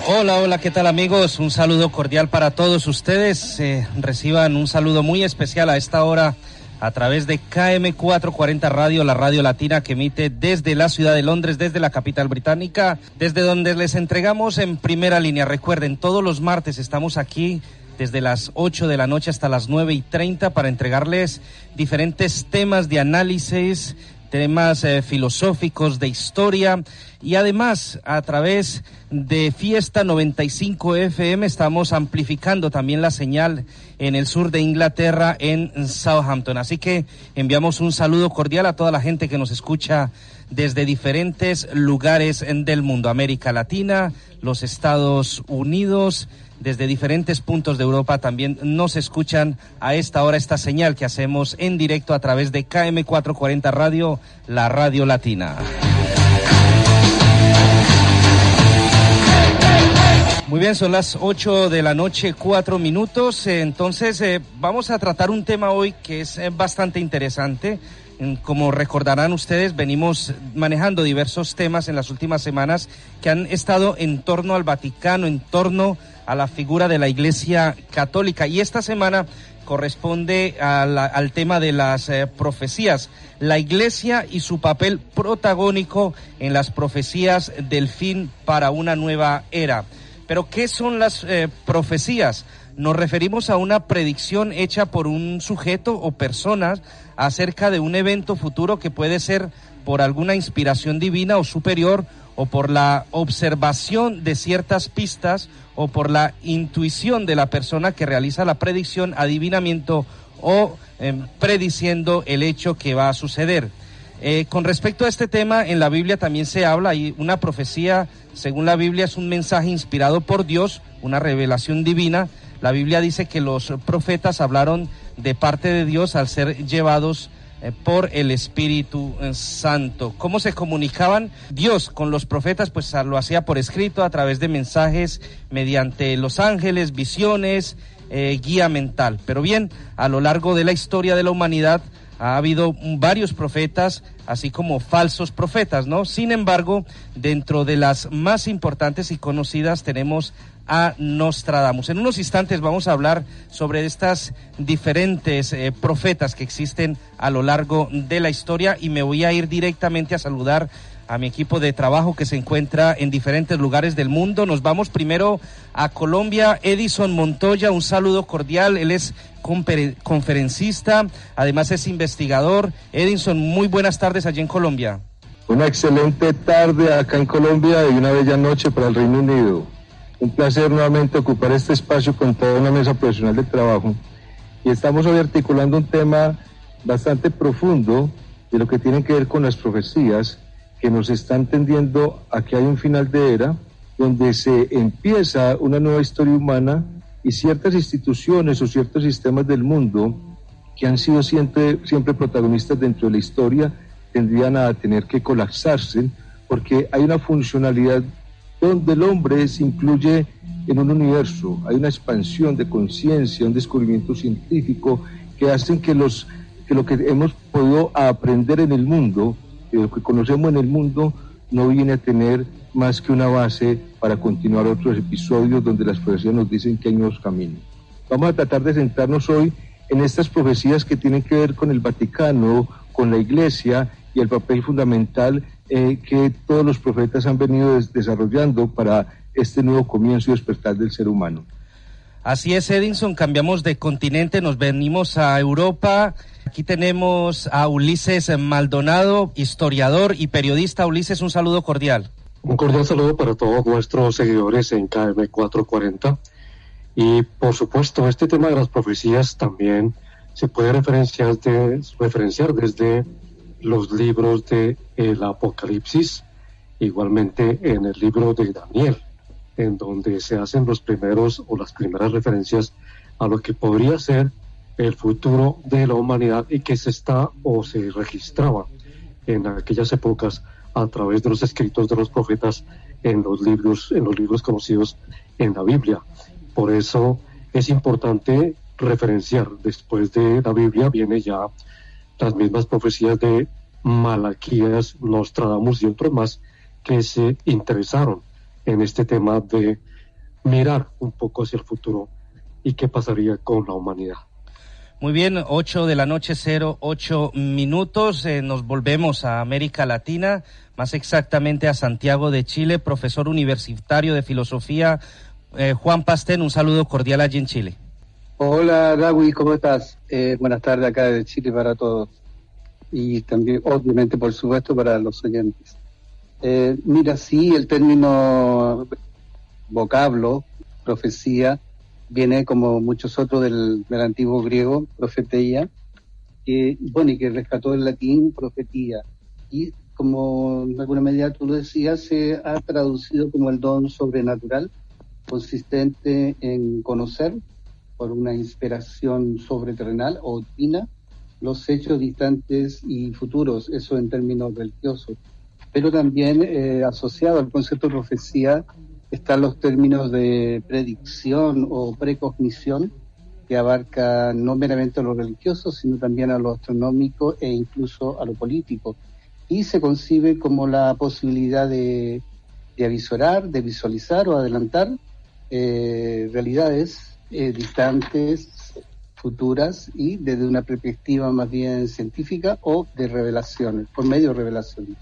Hola, hola, ¿qué tal amigos? Un saludo cordial para todos ustedes. Reciban un saludo muy especial a esta hora a través de KM440 Radio, la radio latina que emite desde la ciudad de Londres, desde la capital británica, desde donde les entregamos en primera línea. Recuerden, todos los martes estamos aquí desde las 8 de la noche hasta las 9:30 para entregarles diferentes temas de análisis, temas filosóficos, de historia, y además a través de Fiesta 95 FM estamos amplificando también la señal en el sur de Inglaterra, en Southampton. Así que enviamos un saludo cordial a toda la gente que nos escucha desde diferentes lugares del mundo, América Latina, los Estados Unidos, desde diferentes puntos de Europa también nos escuchan a esta hora esta señal que hacemos en directo a través de KM440 Radio, la radio latina. Muy bien, son las 8 de la noche, 4 minutos. Entonces vamos a tratar un tema hoy que es bastante interesante. Como recordarán ustedes, venimos manejando diversos temas en las últimas semanas que han estado en torno al Vaticano, en torno a la figura de la Iglesia Católica. Y esta semana corresponde al tema de las profecías, la Iglesia y su papel protagónico en las profecías del fin para una nueva era. Pero, ¿qué son las profecías? Nos referimos a una predicción hecha por un sujeto o personas acerca de un evento futuro que puede ser por alguna inspiración divina o superior, o por la observación de ciertas pistas, o por la intuición de la persona que realiza la predicción, adivinamiento o prediciendo el hecho que va a suceder. Con respecto a este tema, en la Biblia también se habla, y una profecía, según la Biblia, es un mensaje inspirado por Dios, una revelación divina. La Biblia dice que los profetas hablaron de parte de Dios al ser llevados por el Espíritu Santo. ¿Cómo se comunicaban Dios con los profetas? Pues lo hacía por escrito, a través de mensajes, mediante los ángeles, visiones, guía mental. Pero bien, a lo largo de la historia de la humanidad ha habido varios profetas, así como falsos profetas, ¿no? Sin embargo, dentro de las más importantes y conocidas tenemos a Nostradamus. En unos instantes vamos a hablar sobre estas diferentes profetas que existen a lo largo de la historia, y me voy a ir directamente a saludar a mi equipo de trabajo que se encuentra en diferentes lugares del mundo. Nos vamos primero a Colombia. Edison Montoya, un saludo cordial. Él es conferencista, además es investigador. Edison, muy buenas tardes allí en Colombia. Una excelente tarde acá en Colombia y una bella noche para el Reino Unido. Un placer nuevamente ocupar este espacio con toda una mesa profesional de trabajo. Y estamos hoy articulando un tema bastante profundo de lo que tiene que ver con las profecías, que nos están tendiendo a que hay un final de era, donde se empieza una nueva historia humana, y ciertas instituciones o ciertos sistemas del mundo que han sido siempre protagonistas dentro de la historia tendrían a tener que colapsarse, porque hay una funcionalidad donde el hombre se incluye en un universo, hay una expansión de conciencia, un descubrimiento científico que hacen que lo que hemos podido aprender en el mundo, lo que conocemos en el mundo, no viene a tener más que una base para continuar otros episodios donde las profecías nos dicen que hay nuevos caminos. Vamos a tratar de centrarnos hoy en estas profecías que tienen que ver con el Vaticano, con la Iglesia y el papel fundamental que todos los profetas han venido desarrollando para este nuevo comienzo y despertar del ser humano. Así es, Edison, cambiamos de continente, nos venimos a Europa. Aquí tenemos a Ulises Maldonado, historiador y periodista. Ulises, un saludo cordial. Un cordial saludo para todos nuestros seguidores en KM440. Y por supuesto, este tema de las profecías también se puede referenciar desde los libros de el Apocalipsis, igualmente en el libro de Daniel, en donde se hacen los primeros o las primeras referencias a lo que podría ser el futuro de la humanidad y que se registraba en aquellas épocas a través de los escritos de los profetas en los libros conocidos en la Biblia. Por eso es importante referenciar, después de la Biblia viene ya las mismas profecías de Malaquías, Nostradamus y otros más que se interesaron en este tema de mirar un poco hacia el futuro y qué pasaría con la humanidad. Muy bien, 8 de la noche, 08 minutos. Nos volvemos a América Latina, más exactamente a Santiago de Chile. Profesor universitario de filosofía, Juan Pastén, un saludo cordial allí en Chile. Hola, Dawi, ¿cómo estás? Buenas tardes acá de Chile para todos. Y también, obviamente, por supuesto, para los oyentes. Mira, sí, el término vocablo, profecía, viene como muchos otros del antiguo griego, profeteia, y que rescató el latín profetía. Y como de alguna medida tú lo decías, se ha traducido como el don sobrenatural, consistente en conocer, por una inspiración sobreterrenal o divina, los hechos distantes y futuros, eso en términos religiosos. Pero también asociado al concepto de profecía están los términos de predicción o precognición, que abarca no meramente a lo religioso, sino también a lo astronómico e incluso a lo político. Y se concibe como la posibilidad de avisorar, de visualizar o adelantar realidades distantes, futuras, y desde una perspectiva más bien científica o de revelaciones, por medio de revelaciones.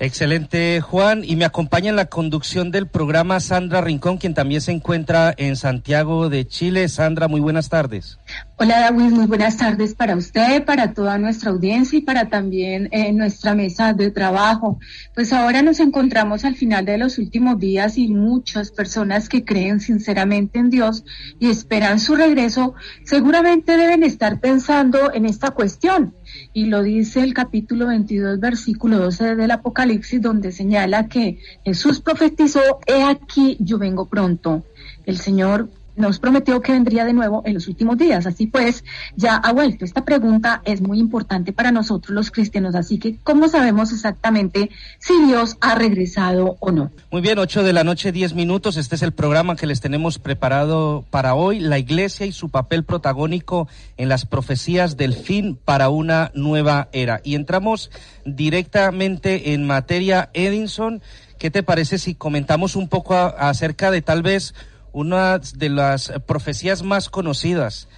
Excelente, Juan, y me acompaña en la conducción del programa Sandra Rincón, quien también se encuentra en Santiago de Chile. Sandra, muy buenas tardes. Hola, David, muy buenas tardes para usted, para toda nuestra audiencia y para también nuestra mesa de trabajo. Pues ahora nos encontramos al final de los últimos días y muchas personas que creen sinceramente en Dios y esperan su regreso, seguramente deben estar pensando en esta cuestión. Y lo dice el capítulo 22, versículo 12 del Apocalipsis, donde señala que Jesús profetizó: he aquí, yo vengo pronto. El Señor nos prometió que vendría de nuevo en los últimos días. Así pues, ya ha vuelto. Esta pregunta es muy importante para nosotros los cristianos. Así que, ¿cómo sabemos exactamente si Dios ha regresado o no? Muy bien, 8 de la noche, 10 minutos. Este es el programa que les tenemos preparado para hoy. La Iglesia y su papel protagónico en las profecías del fin para una nueva era. Y entramos directamente en materia. Edinson, ¿qué te parece si comentamos un poco acerca de tal vez una de las profecías más conocidas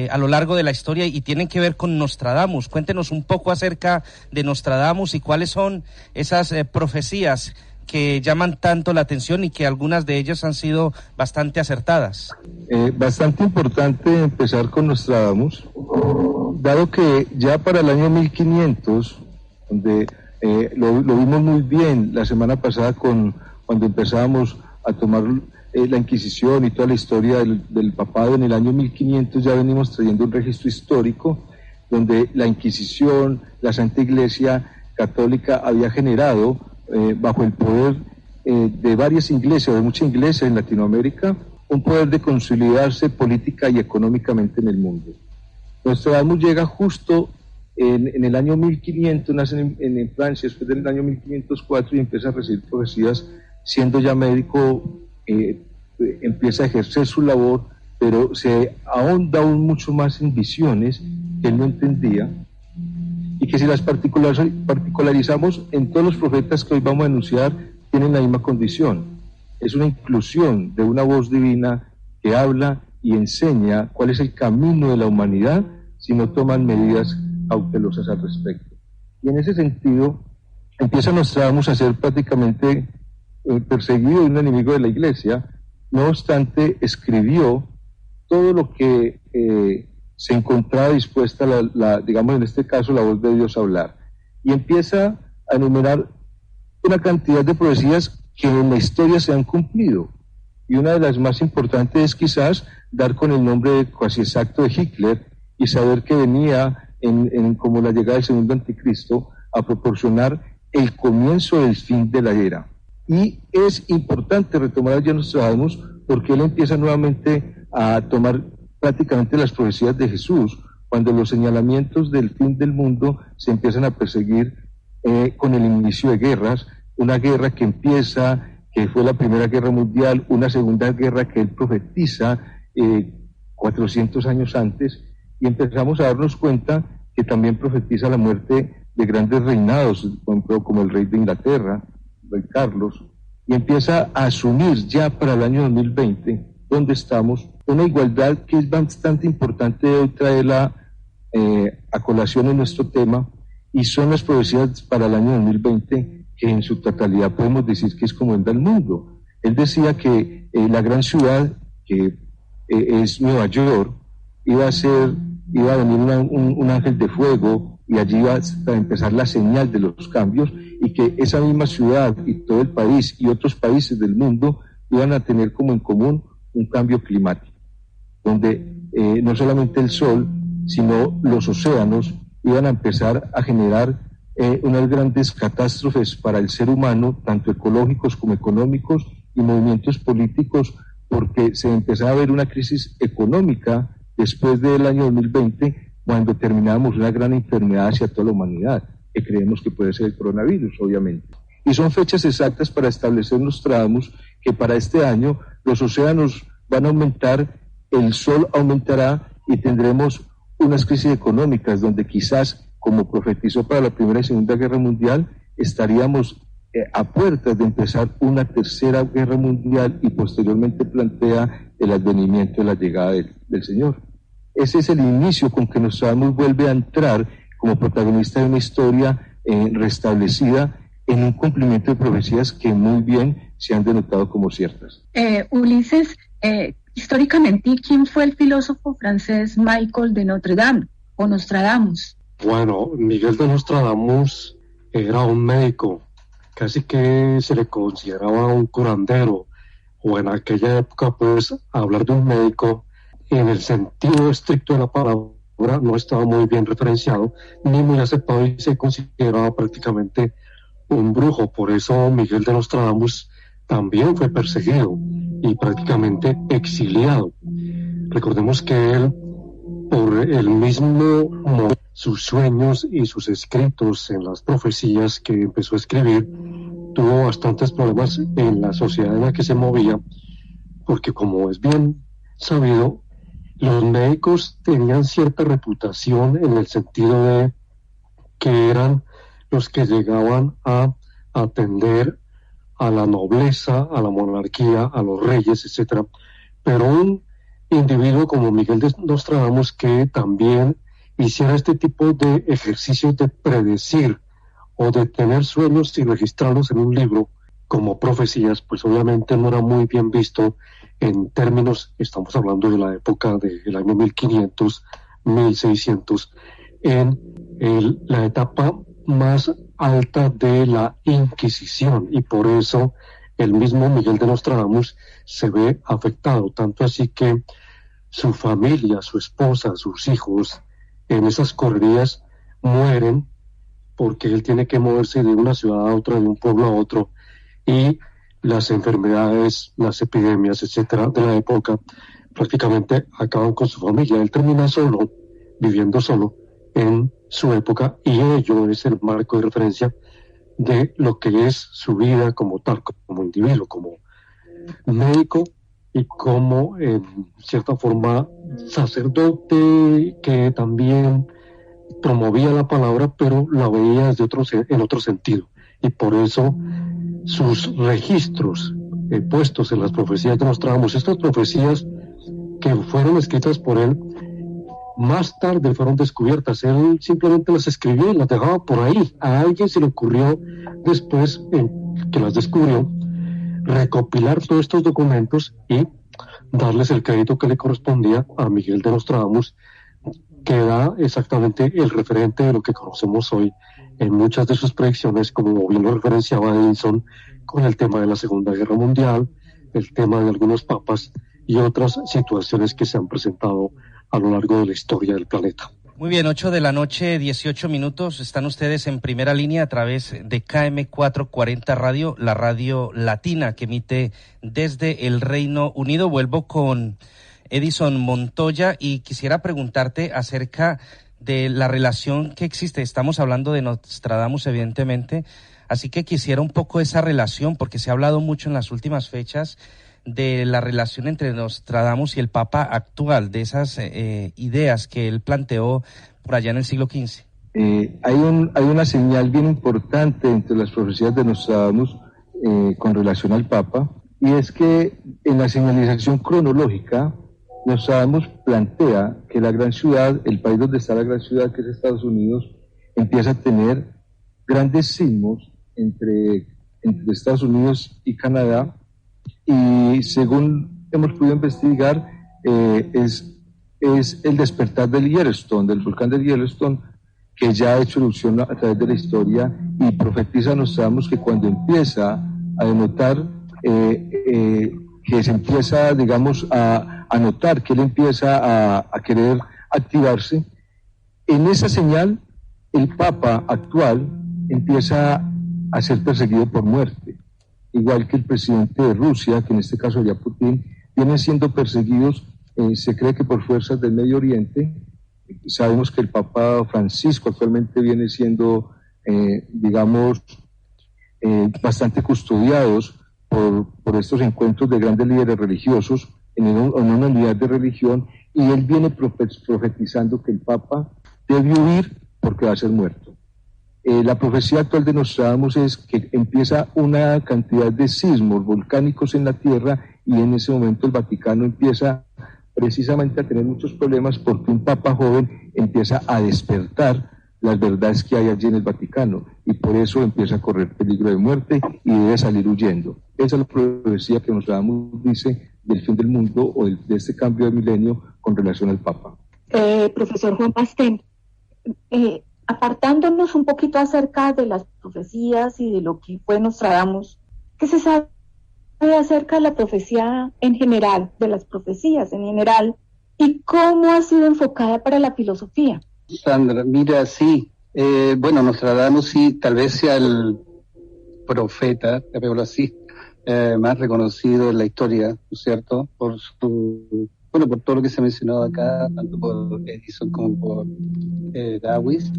a lo largo de la historia y tienen que ver con Nostradamus? Cuéntenos un poco acerca de Nostradamus y cuáles son esas profecías que llaman tanto la atención y que algunas de ellas han sido bastante acertadas. Bastante importante empezar con Nostradamus, dado que ya para el año 1500, donde lo vimos muy bien la semana pasada cuando empezábamos a tomar la Inquisición y toda la historia del papado en el año 1500, ya venimos trayendo un registro histórico donde la Inquisición, la Santa Iglesia Católica había generado, bajo el poder de varias iglesias, de muchas iglesias en Latinoamérica, un poder de consolidarse política y económicamente en el mundo. Nostradamus llega justo en el año 1500, nace en Francia después del año 1504 y empieza a recibir profecías, siendo ya médico. Empieza a ejercer su labor, pero se ahonda aún mucho más en visiones que él no entendía, y que si las particularizamos en todos los profetas que hoy vamos a enunciar, tienen la misma condición. Es una inclusión de una voz divina que habla y enseña cuál es el camino de la humanidad si no toman medidas cautelosas al respecto. Y en ese sentido empieza Nostradamus a ser prácticamente perseguido y un enemigo de la Iglesia. No obstante, escribió todo lo que se encontraba dispuesta, digamos en este caso, la voz de Dios a hablar. Y empieza a enumerar una cantidad de profecías que en la historia se han cumplido. Y una de las más importantes es quizás dar con el nombre casi exacto de Hitler y saber que venía como la llegada del segundo anticristo a proporcionar el comienzo del fin de la era. Y es importante retomar a Nostradamus porque él empieza nuevamente a tomar prácticamente las profecías de Jesús, cuando los señalamientos del fin del mundo se empiezan a perseguir con el inicio de guerras, una guerra que empieza, que fue la Primera Guerra Mundial, una Segunda Guerra que él profetiza 400 años antes, y empezamos a darnos cuenta que también profetiza la muerte de grandes reinados, por ejemplo, como el rey de Inglaterra, rey Carlos, y empieza a asumir ya para el año 2020, donde estamos, una igualdad que es bastante importante hoy traerla a colación en nuestro tema, y son las profecías para el año 2020, que en su totalidad podemos decir que es como el del mundo. Él decía que la gran ciudad, que es Nueva York, iba a venir un ángel de fuego, y allí iba a empezar la señal de los cambios, y que esa misma ciudad y todo el país y otros países del mundo iban a tener como en común un cambio climático, donde no solamente el sol, sino los océanos iban a empezar a generar unas grandes catástrofes para el ser humano, tanto ecológicos como económicos y movimientos políticos, porque se empezaba a ver una crisis económica después del año 2020, cuando terminamos una gran enfermedad hacia toda la humanidad, que creemos que puede ser el coronavirus, obviamente. Y son fechas exactas para establecer Nostradamus que para este año los océanos van a aumentar, el sol aumentará y tendremos unas crisis económicas donde quizás, como profetizó para la Primera y Segunda Guerra Mundial, estaríamos a puertas de empezar una tercera guerra mundial, y posteriormente plantea el advenimiento de la llegada del Señor. Ese es el inicio con que Nostradamus vuelve a entrar como protagonista de una historia restablecida en un cumplimiento de profecías que muy bien se han denotado como ciertas. Ulises, históricamente, ¿quién fue el filósofo francés Michael de Notre Dame o Nostradamus? Bueno, Miguel de Nostradamus era un médico, casi que se le consideraba un curandero, o en aquella época, pues, hablar de un médico en el sentido estricto de la palabra no estaba muy bien referenciado, ni muy aceptado, y se consideraba prácticamente un brujo. Por eso Miguel de Nostradamus también fue perseguido y prácticamente exiliado. Recordemos que él, por el mismo sus sueños y sus escritos en las profecías que empezó a escribir, tuvo bastantes problemas en la sociedad en la que se movía, porque, como es bien sabido, los médicos tenían cierta reputación en el sentido de que eran los que llegaban a atender a la nobleza, a la monarquía, a los reyes, etcétera. Pero un individuo como Miguel de Nostradamus, que también hiciera este tipo de ejercicios de predecir o de tener sueños y registrarlos en un libro como profecías, pues obviamente no era muy bien visto en términos, estamos hablando de la época del año 1500, 1600, en la etapa más alta de la Inquisición, y por eso el mismo Miguel de Nostradamus se ve afectado, tanto así que su familia, su esposa, sus hijos, en esas correrías mueren porque él tiene que moverse de una ciudad a otra, de un pueblo a otro, y las enfermedades, las epidemias, etcétera, de la época prácticamente acaban con su familia. Él termina solo, viviendo solo en su época, y ello es el marco de referencia de lo que es su vida como tal, como individuo, como médico y como, en cierta forma, sacerdote que también promovía la palabra, pero la veía desde en otro sentido. Y por eso sus registros puestos en las profecías de Nostradamus, estas profecías que fueron escritas por él, más tarde fueron descubiertas. Él simplemente las escribió y las dejaba por ahí. A alguien se le ocurrió después, que las descubrió, recopilar todos estos documentos y darles el crédito que le correspondía a Miguel de Nostradamus, que da exactamente el referente de lo que conocemos hoy en muchas de sus predicciones, como bien lo referenciaba Edison, con el tema de la Segunda Guerra Mundial, el tema de algunos papas y otras situaciones que se han presentado a lo largo de la historia del planeta. Muy bien, 8:18 p.m, están ustedes en primera línea a través de KM440 Radio, la radio latina que emite desde el Reino Unido. Vuelvo con Edison Montoya y quisiera preguntarte acerca de la relación que existe. Estamos hablando de Nostradamus, evidentemente, así que quisiera un poco esa relación, porque se ha hablado mucho en las últimas fechas de la relación entre Nostradamus y el Papa actual, de esas ideas que él planteó por allá en el siglo XV. Hay una señal bien importante entre las profecías de Nostradamus con relación al Papa, y es que en la señalización cronológica Nostradamus plantea que la gran ciudad, el país donde está la gran ciudad, que es Estados Unidos, empieza a tener grandes sismos entre Estados Unidos y Canadá, y según hemos podido investigar, es el despertar del Yellowstone, del volcán del Yellowstone, que ya ha hecho erupción a través de la historia, y profetiza Nostradamus que cuando empieza a denotar, que se empieza, digamos, a notar que él empieza a querer activarse, en esa señal el Papa actual empieza a ser perseguido por muerte, igual que el presidente de Rusia, que en este caso ya Putin, vienen siendo perseguidos, se cree que por fuerzas del Medio Oriente. Sabemos que el Papa Francisco actualmente viene siendo, digamos, bastante custodiados por estos encuentros de grandes líderes religiosos en una unidad de religión, y él viene profetizando que el Papa debe huir porque va a ser muerto. La profecía actual de Nostradamus es que empieza una cantidad de sismos volcánicos en la Tierra, y en ese momento el Vaticano empieza precisamente a tener muchos problemas porque un Papa joven empieza a despertar las verdades que hay allí en el Vaticano, y por eso empieza a correr peligro de muerte y debe salir huyendo. Esa es la profecía que Nostradamus dice del fin del mundo o de este cambio de milenio con relación al Papa. Profesor Juan Pastén, apartándonos un poquito acerca de las profecías y de lo que fue Nostradamus, ¿qué se sabe acerca de la profecía en general, de las profecías en general, y cómo ha sido enfocada para la filosofía? Sandra, mira, sí, bueno, Nostradamus sí, tal vez sea el profeta, llamémoslo así, más reconocido en la historia, ¿no es cierto? Por todo lo que se ha mencionado acá, tanto por Edison como por Dawes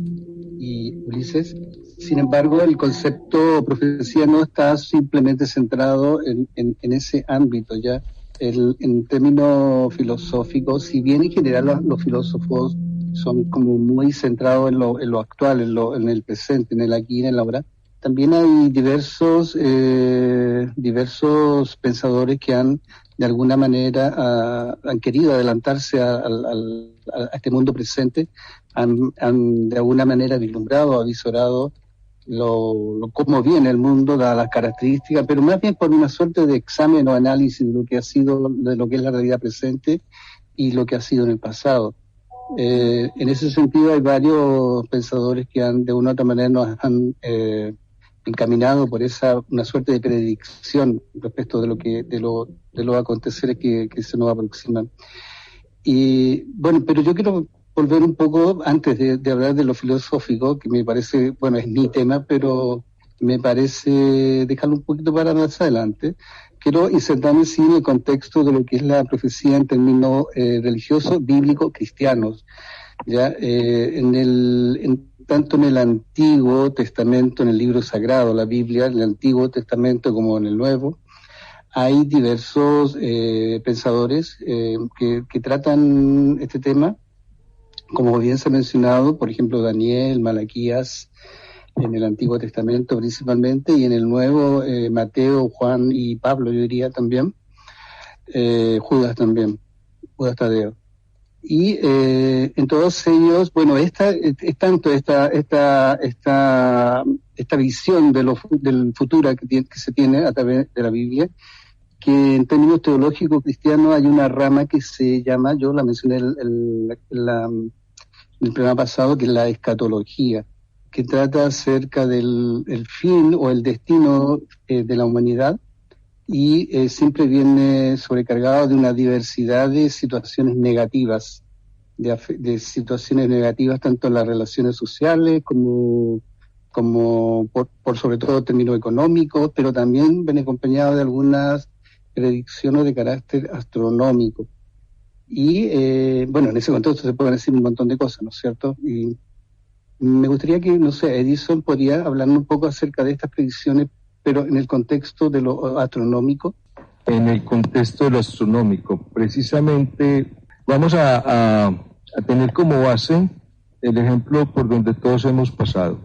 y Ulises. Sin embargo, el concepto profecía no está simplemente centrado en ese ámbito, ya. En términos filosóficos, si bien en general los filósofos son como muy centrados en lo actual, en el presente, en el aquí y en el ahora, también hay diversos pensadores que han de alguna manera han querido adelantarse a este mundo presente, han de alguna manera vislumbrado, avisorado cómo viene el mundo, dadas las características, pero más bien por una suerte de examen o análisis de lo que ha sido, de lo que es la realidad presente y lo que ha sido en el pasado. En ese sentido hay varios pensadores que de una u otra manera nos han encaminado por una suerte de predicción respecto de los aconteceres que se nos aproximan. Y bueno, pero yo quiero volver un poco, antes de hablar de lo filosófico, que me parece, bueno, es mi tema, pero me parece dejarlo un poquito para más adelante. Quiero insertarme sí en el contexto de lo que es la profecía en términos religiosos, bíblicos, cristianos. Ya tanto en el Antiguo Testamento, en el libro sagrado, la Biblia, en el Antiguo Testamento como en el Nuevo, hay diversos pensadores que tratan este tema, como bien se ha mencionado, por ejemplo, Daniel, Malaquías, en el Antiguo Testamento principalmente, y en el Nuevo, Mateo, Juan y Pablo, yo diría también, Judas también, Judas Tadeo. Y en todos ellos, bueno, es tanto esta visión del futuro que se tiene a través de la Biblia, que en términos teológicos cristianos hay una rama que se llama, yo la mencioné el programa pasado, que es la escatología, que trata acerca del fin o el destino de la humanidad, y siempre viene sobrecargado de una diversidad de situaciones negativas, de situaciones negativas tanto en las relaciones sociales como por sobre todo términos económicos, pero también viene acompañado de algunas predicciones de carácter astronómico. Y bueno, en ese contexto se pueden decir un montón de cosas, ¿no es cierto? Y me gustaría que, no sé, Edison podría hablarnos un poco acerca de estas predicciones, pero en el contexto de lo astronómico. En el contexto de lo astronómico, precisamente vamos a tener como base el ejemplo por donde todos hemos pasado.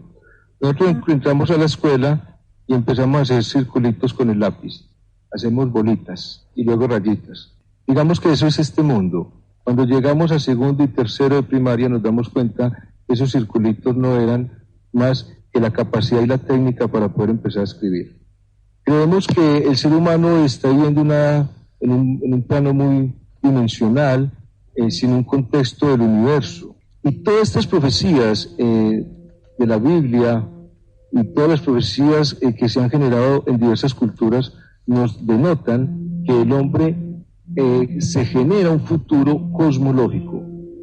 Nosotros entramos a la escuela y empezamos a hacer circulitos con el lápiz. Hacemos bolitas y luego rayitas. Digamos que eso es este mundo. Cuando llegamos a segundo y tercero de primaria nos damos cuenta que esos circulitos no eran más que la capacidad y la técnica para poder empezar a escribir. Creemos que el ser humano está viviendo en un plano muy dimensional, sin un contexto del universo. Y todas estas profecías de la Biblia y todas las profecías que se han generado en diversas culturas nos denotan que el hombre se genera un futuro cosmológico,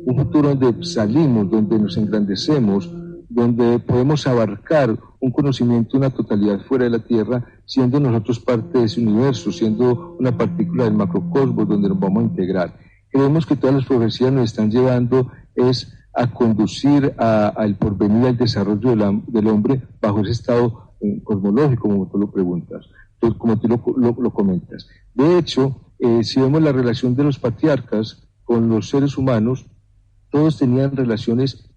un futuro donde salimos, donde nos engrandecemos, donde podemos abarcar un conocimiento, una totalidad fuera de la Tierra, siendo nosotros parte de ese universo, siendo una partícula del macrocosmos donde nos vamos a integrar. Creemos que todas las profecías nos están llevando a conducir al porvenir, al desarrollo del hombre bajo ese estado cosmológico, como tú lo preguntas, como tú lo comentas. De hecho, si vemos la relación de los patriarcas con los seres humanos, todos tenían relaciones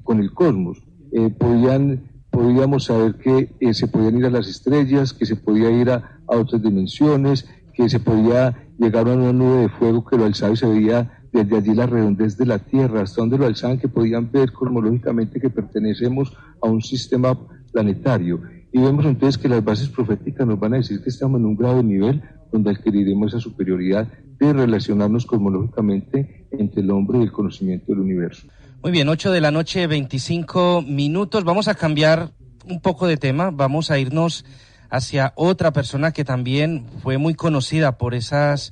con el cosmos. Podíamos saber que se podían ir a las estrellas, que se podía ir a otras dimensiones, que se podía llegar a una nube de fuego que lo alzaba y se veía desde allí la redondez de la Tierra, hasta donde lo alzaban, que podían ver cosmológicamente que pertenecemos a un sistema planetario. Y vemos entonces que las bases proféticas nos van a decir que estamos en un grado de nivel donde adquiriremos esa superioridad de relacionarnos cosmológicamente entre el hombre y el conocimiento del universo. Muy bien, 8 de la noche, 25 minutos. Vamos a cambiar un poco de tema, vamos a irnos hacia otra persona que también fue muy conocida por esas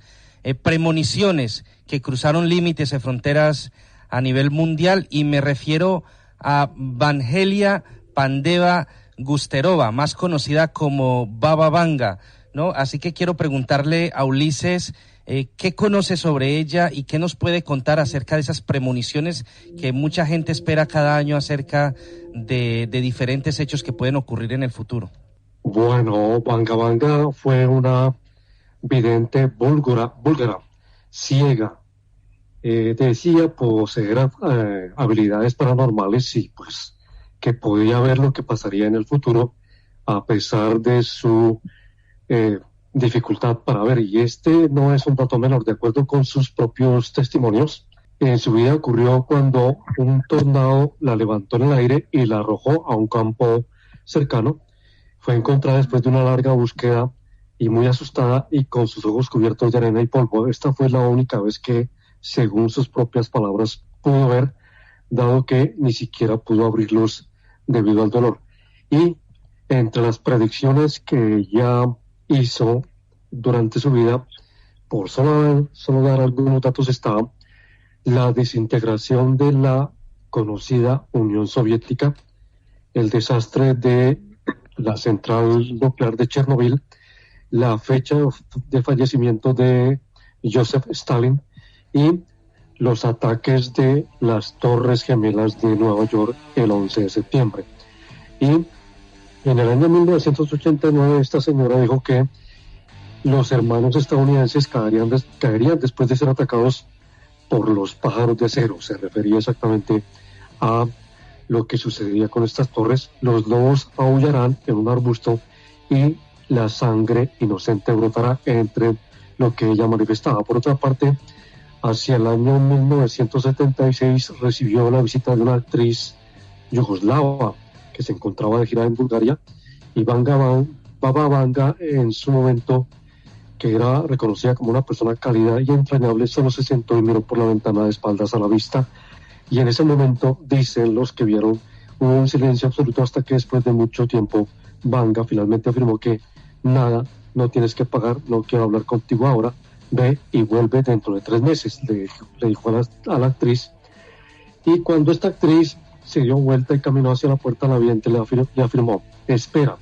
premoniciones que cruzaron límites y fronteras a nivel mundial, y me refiero a Vangelia Pandeva Gusterova, más conocida como Baba Vanga, ¿no? Así que quiero preguntarle a Ulises qué conoce sobre ella y qué nos puede contar acerca de esas premoniciones que mucha gente espera cada año acerca de diferentes hechos que pueden ocurrir en el futuro. Bueno, Vanga Vanga fue una vidente búlgara, ciega. Decía poseer habilidades paranormales y pues que podía ver lo que pasaría en el futuro a pesar de su dificultad para ver. Y este no es un dato menor, de acuerdo con sus propios testimonios. En su vida ocurrió cuando un tornado la levantó en el aire y la arrojó a un campo cercano. Fue encontrada después de una larga búsqueda y muy asustada y con sus ojos cubiertos de arena y polvo. Esta fue la única vez que, según sus propias palabras, pudo ver, dado que ni siquiera pudo abrirlos debido al dolor. Y entre las predicciones que ella hizo durante su vida, por solo dar algunos datos, estaba la desintegración de la conocida Unión Soviética, el desastre de la central nuclear de Chernobyl, la fecha de fallecimiento de Joseph Stalin y los ataques de las Torres Gemelas de Nueva York el 11 de septiembre. Y en el año 1989 esta señora dijo que los hermanos estadounidenses caerían después de ser atacados por los pájaros de acero. Se refería exactamente a lo que sucedería con estas torres. Los lobos aullarán en un arbusto y la sangre inocente brotará, entre lo que ella manifestaba. Por otra parte, hacia el año 1976 recibió la visita de una actriz yugoslava que se encontraba de gira en Bulgaria, y Baba Vanga, en su momento, que era reconocida como una persona cálida y entrañable, solo se sentó y miró por la ventana de espaldas a la vista, y en ese momento, dicen los que vieron, hubo un silencio absoluto hasta que después de mucho tiempo Vanga finalmente afirmó que nada, no tienes que pagar, no quiero hablar contigo ahora, ve y vuelve dentro de 3 meses, le dijo a la actriz. Y cuando esta actriz se dio vuelta y caminó hacia la puerta, la vidente le afirmó, espera,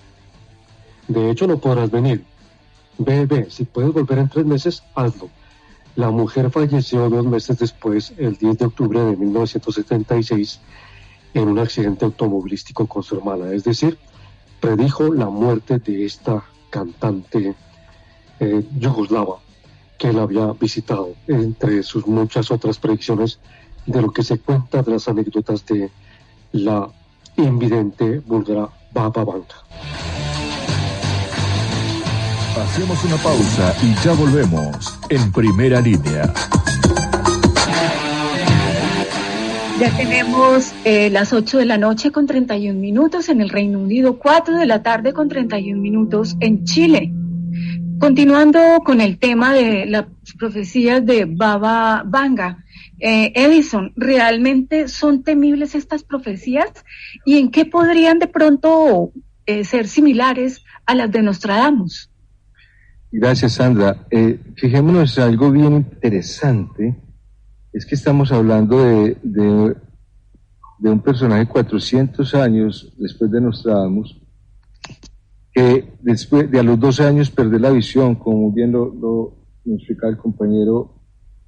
de hecho no podrás venir, ve, si puedes volver en 3 meses, hazlo. La mujer falleció 2 meses después, el 10 de octubre de 1976, en un accidente automovilístico con su hermana, es decir, predijo la muerte de esta cantante yugoslava que él había visitado, entre sus muchas otras predicciones de lo que se cuenta de las anécdotas de la invidente búlgara Baba Vanga. Hacemos una pausa y ya volvemos en Primera Línea. Ya tenemos las 8 de la noche con 31 minutos en el Reino Unido, 4 de la tarde con 31 minutos en Chile. Continuando con el tema de las profecías de Baba Vanga, Edison, ¿realmente son temibles estas profecías? ¿Y en qué podrían de pronto ser similares a las de Nostradamus? Gracias, Sandra. Fijémonos en algo bien interesante, es que estamos hablando de un personaje 400 años después de Nostradamus, que después de a los 12 años perder la visión, como bien lo explicaba el compañero,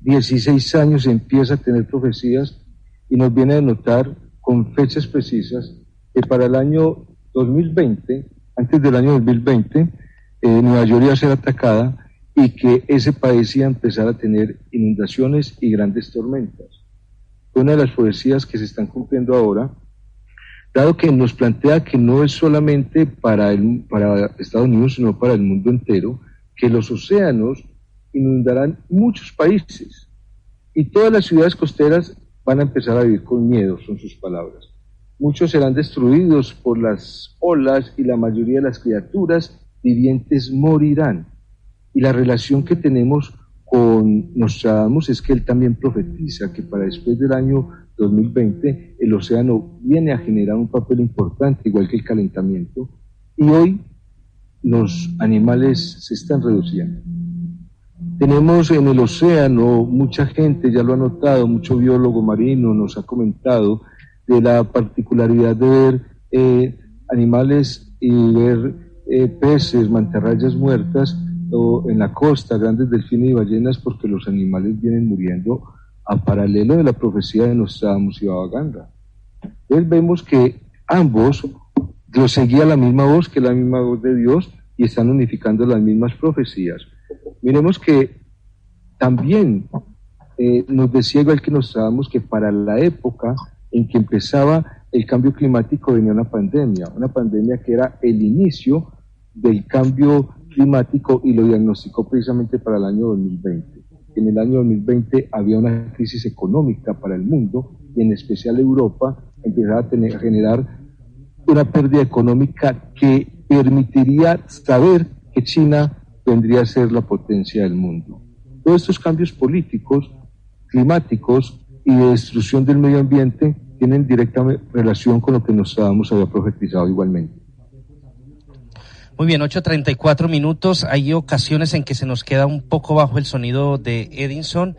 16 años empieza a tener profecías y nos viene a notar con fechas precisas que para el año 2020, antes del año 2020, Nueva York iba a ser atacada y que ese país iba a empezar a tener inundaciones y grandes tormentas. Una de las profecías que se están cumpliendo ahora, dado que nos plantea que no es solamente para Estados Unidos, sino para el mundo entero, que los océanos inundarán muchos países y todas las ciudades costeras van a empezar a vivir con miedo, son sus palabras. Muchos serán destruidos por las olas y la mayoría de las criaturas vivientes morirán. Y la relación que tenemos con Nostradamus es que él también profetiza que para después del año 2020 el océano viene a generar un papel importante, igual que el calentamiento, y hoy los animales se están reduciendo. Tenemos en el océano mucha gente, ya lo ha notado, mucho biólogo marino nos ha comentado de la particularidad de ver animales y ver peces, mantarrayas muertas o en la costa, grandes delfines y ballenas, porque los animales vienen muriendo a paralelo de la profecía de Nostradamus y Baba Vanga. Entonces vemos que ambos los seguía la misma voz, que es la misma voz de Dios, y están unificando las mismas profecías. Miremos que también nos decía igual que Nostradamus que para la época en que empezaba el cambio climático venía una pandemia que era el inicio del cambio climático, y lo diagnosticó precisamente para el año 2020. En el año 2020 había una crisis económica para el mundo y en especial Europa empezaba a generar una pérdida económica que permitiría saber que China vendría a ser la potencia del mundo. Todos estos cambios políticos, climáticos y de destrucción del medio ambiente tienen directa relación con lo que Nostradamus había profetizado igualmente. Muy bien, 8:34 minutos. Hay ocasiones en que se nos queda un poco bajo el sonido de Edison.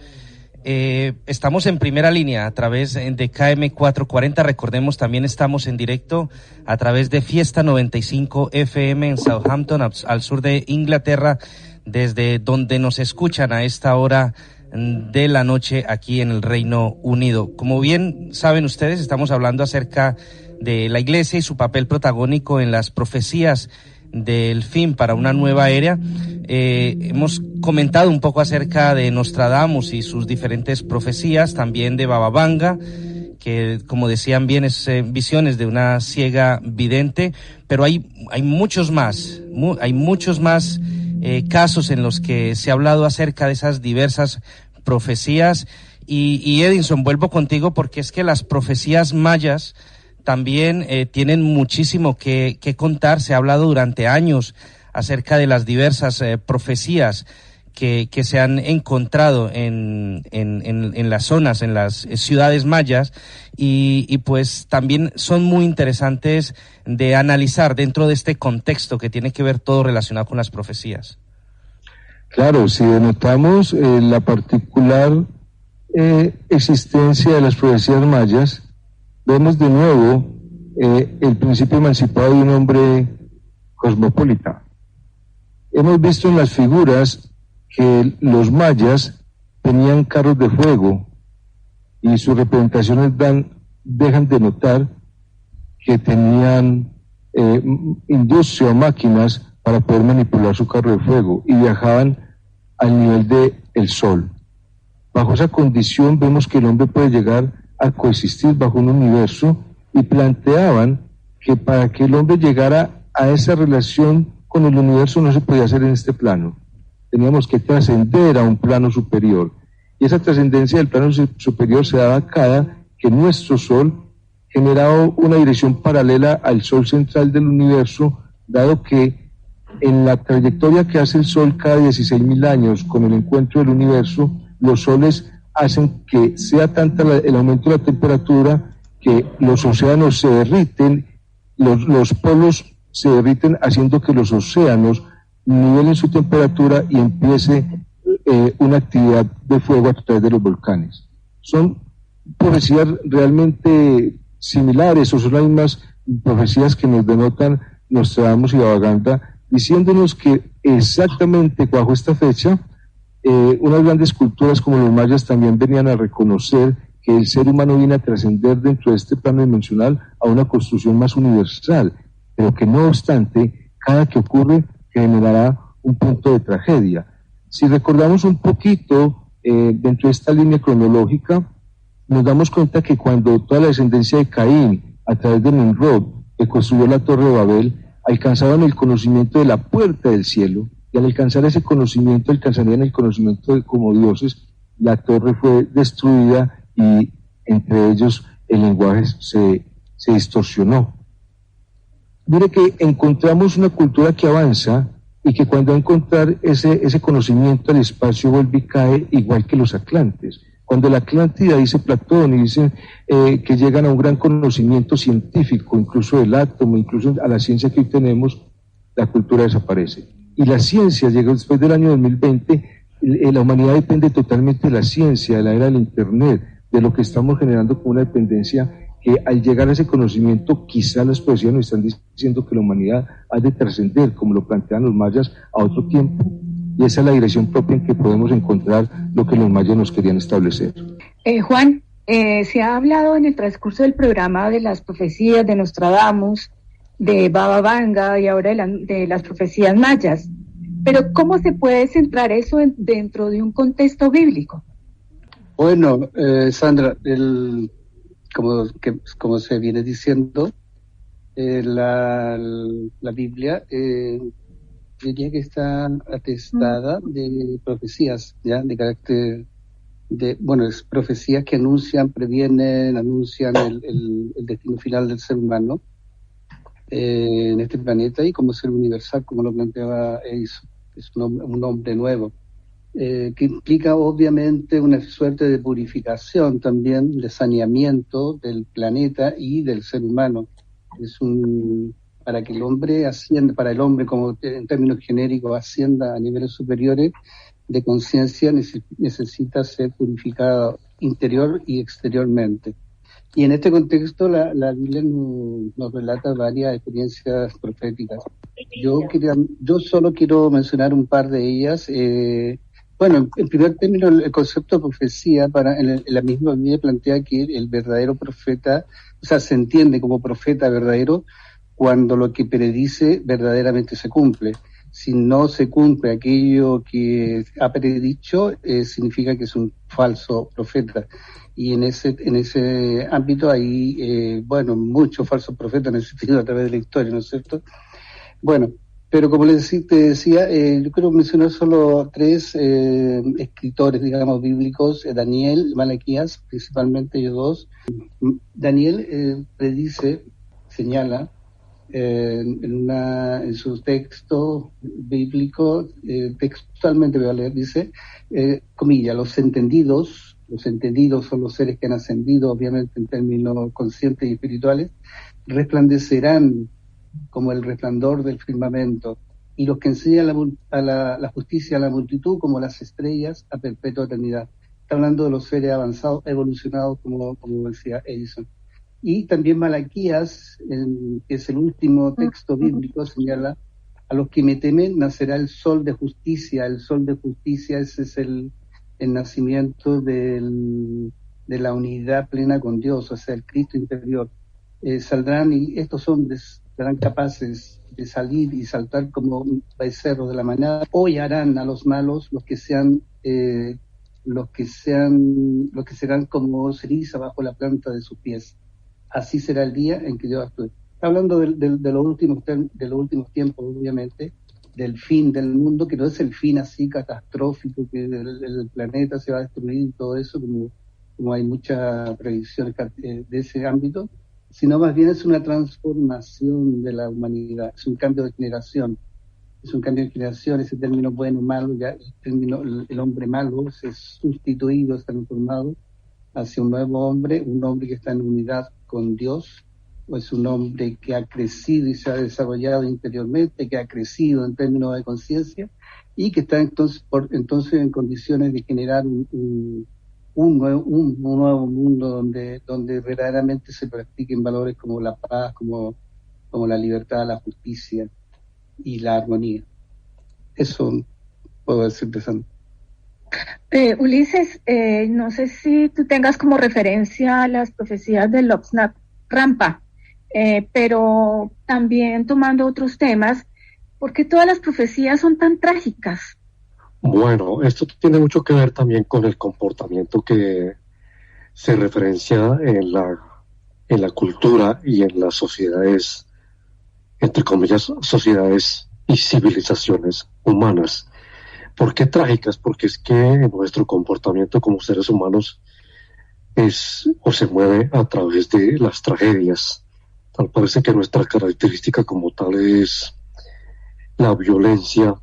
Estamos en Primera Línea a través de KM 440. Recordemos, también estamos en directo a través de Fiesta 95 FM en Southampton, al sur de Inglaterra, desde donde nos escuchan a esta hora de la noche aquí en el Reino Unido. Como bien saben ustedes, estamos hablando acerca de la Iglesia y su papel protagónico en las profecías del fin para una nueva era. Hemos comentado un poco acerca de Nostradamus y sus diferentes profecías, también de Baba Vanga, que como decían bien es visiones de una ciega vidente, pero hay muchos más, casos en los que se ha hablado acerca de esas diversas profecías. Y Edison, vuelvo contigo porque es que las profecías mayas también tienen muchísimo que contar. Se ha hablado durante años acerca de las diversas profecías que se han encontrado en las zonas, en las ciudades mayas, y pues también son muy interesantes de analizar dentro de este contexto que tiene que ver todo relacionado con las profecías. Claro, si denotamos la particular existencia de las profecías mayas, vemos de nuevo el principio emancipado de un hombre cosmopolita. Hemos visto en las figuras que los mayas tenían carros de fuego y sus representaciones dejan de notar que tenían industria o máquinas para poder manipular su carro de fuego y viajaban al nivel del sol. Bajo esa condición vemos que el hombre puede llegar a coexistir bajo un universo, y planteaban que para que el hombre llegara a esa relación con el universo no se podía hacer en este plano. Teníamos que trascender a un plano superior. Y esa trascendencia del plano superior se daba cada que nuestro Sol generaba una dirección paralela al Sol central del universo, dado que en la trayectoria que hace el Sol cada 16.000 años con el encuentro del universo, los soles hacen que sea tanta el aumento de la temperatura que los océanos se derriten, los polos se derriten, haciendo que los océanos nivelen su temperatura y empiece una actividad de fuego a través de los volcanes. Son profecías realmente similares, o son las mismas profecías que nos denotan Nostradamus y Baba Vanga, diciéndonos que exactamente bajo esta fecha, unas grandes culturas como los mayas también venían a reconocer que el ser humano viene a trascender dentro de este plano dimensional a una construcción más universal, pero que no obstante, cada que ocurre generará un punto de tragedia. Si recordamos un poquito dentro de esta línea cronológica, nos damos cuenta que cuando toda la descendencia de Caín, a través de Nimrod, que construyó la Torre de Babel, alcanzaban el conocimiento de la puerta del cielo, y al alcanzar ese conocimiento, alcanzarían el conocimiento de como dioses, la torre fue destruida y entre ellos el lenguaje se distorsionó. Mire que encontramos una cultura que avanza y que cuando va a encontrar ese conocimiento al espacio vuelve y cae igual que los atlantes. Cuando la Atlántida, dice Platón, y dicen que llegan a un gran conocimiento científico, incluso del átomo, incluso a la ciencia que hoy tenemos, la cultura desaparece. Y la ciencia llega después del año 2020, la humanidad depende totalmente de la ciencia, de la era del Internet, de lo que estamos generando como una dependencia que al llegar a ese conocimiento, quizá las profecías nos están diciendo que la humanidad ha de trascender, como lo plantean los mayas, a otro tiempo. Y esa es la dirección propia en que podemos encontrar lo que los mayas nos querían establecer. Juan, se ha hablado en el transcurso del programa de las profecías de Nostradamus, de Baba Vanga y ahora de las profecías mayas. Pero ¿cómo se puede centrar eso dentro de un contexto bíblico? Bueno, Sandra, como se viene diciendo, la Biblia diría que está atestada de profecías, ya de carácter es profecías que anuncian, previenen, anuncian el destino final del ser humano en este planeta y como ser universal, como lo planteaba Edison. Es un hombre nuevo, que implica obviamente una suerte de purificación también, de saneamiento del planeta y del ser humano. Para que el hombre ascienda, para el hombre como en términos genéricos ascienda a niveles superiores de conciencia, necesita ser purificado interior y exteriormente. Y en este contexto la Biblia nos relata varias experiencias proféticas. Yo solo quiero mencionar un par de ellas. En primer término, el concepto de profecía en la misma Biblia plantea que el verdadero profeta, o sea, se entiende como profeta verdadero cuando lo que predice verdaderamente se cumple. Si no se cumple aquello que ha predicho, significa que es un falso profeta. Y en ese ámbito hay, muchos falsos profetas han existido a través de la historia, ¿no es cierto? Bueno, pero como te decía, yo quiero mencionar solo tres escritores, digamos, bíblicos, Daniel, Malaquías, principalmente ellos dos. Daniel señala, en su texto bíblico, textualmente voy a leer, dice, comilla, los entendidos son los seres que han ascendido, obviamente en términos conscientes y espirituales, resplandecerán como el resplandor del firmamento, y los que enseñan la justicia a la multitud como las estrellas a perpetua eternidad. Está hablando de los seres avanzados, evolucionados, como decía Edison. Y también Malaquías, que es el último texto bíblico, señala, a los que me temen nacerá el sol de justicia. El sol de justicia, ese es el nacimiento de la unidad plena con Dios, o sea, el Cristo interior. Saldrán, y estos hombres serán capaces de salir y saltar como becerros de la manada, hollarán a los malos, los que serán como ceniza bajo la planta de sus pies. Así será el día en que Dios actúe. Hablando de los últimos tiempos, obviamente, del fin del mundo, que no es el fin así catastrófico, que el planeta se va a destruir y todo eso, como hay muchas predicciones de ese ámbito, sino más bien es una transformación de la humanidad, es un cambio de generación. Es un cambio de generación, ese término bueno o malo, ya el término el hombre malo se ha sustituido, se ha transformado hacia un nuevo hombre, un hombre que está en unidad con Dios, o es un hombre que ha crecido y se ha desarrollado interiormente, que ha crecido en términos de conciencia y que está entonces en condiciones de generar un nuevo mundo donde verdaderamente se practiquen valores como la paz, como la libertad, la justicia y la armonía. Eso puedo decirte, Sandra. Ulises, no sé si tú tengas como referencia las profecías de Loxnat Rampa, pero también tomando otros temas, ¿por qué todas las profecías son tan trágicas? Bueno, esto tiene mucho que ver también con el comportamiento que se referencia en la cultura y en las sociedades, entre comillas, sociedades y civilizaciones humanas. ¿Por qué trágicas? Porque es que nuestro comportamiento como seres humanos es o se mueve a través de las tragedias. Tal parece que nuestra característica como tal es la violencia,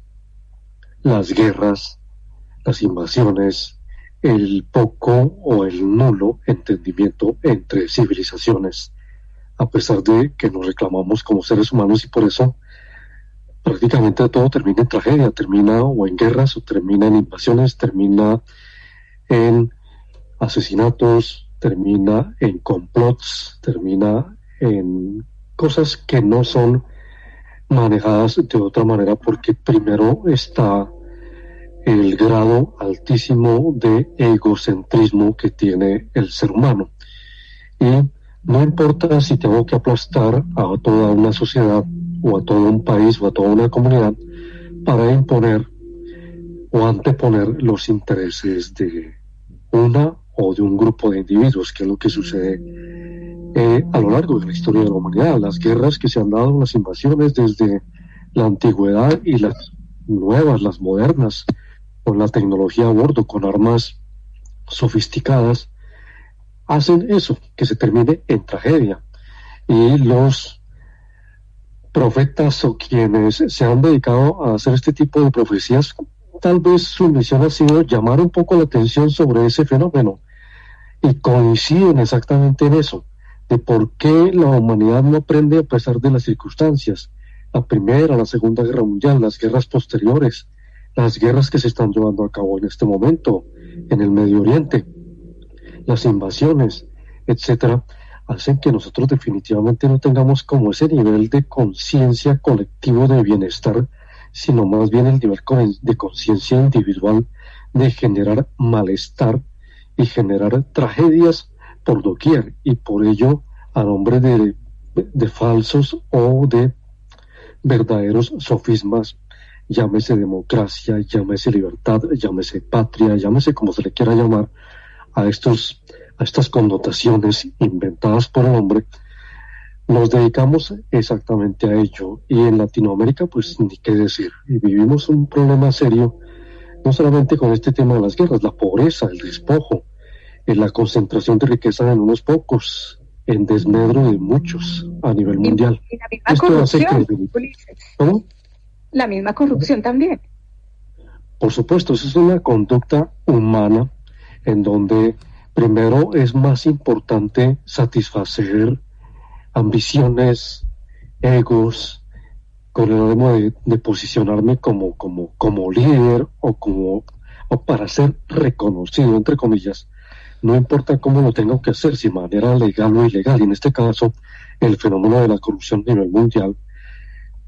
las guerras, las invasiones, el poco o el nulo entendimiento entre civilizaciones, a pesar de que nos reclamamos como seres humanos, y por eso prácticamente todo termina en tragedia, termina o en guerras, o termina en invasiones, termina en asesinatos, termina en complots, termina en cosas que no son manejadas de otra manera, porque primero está el grado altísimo de egocentrismo que tiene el ser humano. Y no importa si tengo que aplastar a toda una sociedad o a todo un país o a toda una comunidad para imponer o anteponer los intereses de una o de un grupo de individuos, que es lo que sucede a lo largo de la historia de la humanidad. Las guerras que se han dado, las invasiones desde la antigüedad y las nuevas, las modernas, con la tecnología a bordo, con armas sofisticadas, hacen eso, que se termine en tragedia. Y los profetas o quienes se han dedicado a hacer este tipo de profecías, tal vez su misión ha sido llamar un poco la atención sobre ese fenómeno, y coinciden exactamente en eso, de por qué la humanidad no aprende a pesar de las circunstancias. La Primera, la Segunda Guerra Mundial, las guerras posteriores, las guerras que se están llevando a cabo en este momento en el Medio Oriente, las invasiones, etcétera, hacen que nosotros definitivamente no tengamos como ese nivel de conciencia colectivo de bienestar, sino más bien el nivel de conciencia individual de generar malestar y generar tragedias por doquier, y por ello a nombre de falsos o de verdaderos sofismas, llámese democracia, llámese libertad, llámese patria, llámese como se le quiera llamar, a estas connotaciones inventadas por el hombre, nos dedicamos exactamente a ello. Y en Latinoamérica, pues ni qué decir, y vivimos un problema serio, no solamente con este tema de las guerras, la pobreza, el despojo, la concentración de riqueza en unos pocos, en desmedro de muchos a nivel mundial. Y la misma corrupción, ¿Cómo? La misma corrupción también. Por supuesto, eso es una conducta humana en donde primero es más importante satisfacer ambiciones, egos, con el ánimo de posicionarme como líder o para ser reconocido, entre comillas. No importa cómo lo tengo que hacer, si de manera legal o ilegal. Y en este caso, el fenómeno de la corrupción a nivel mundial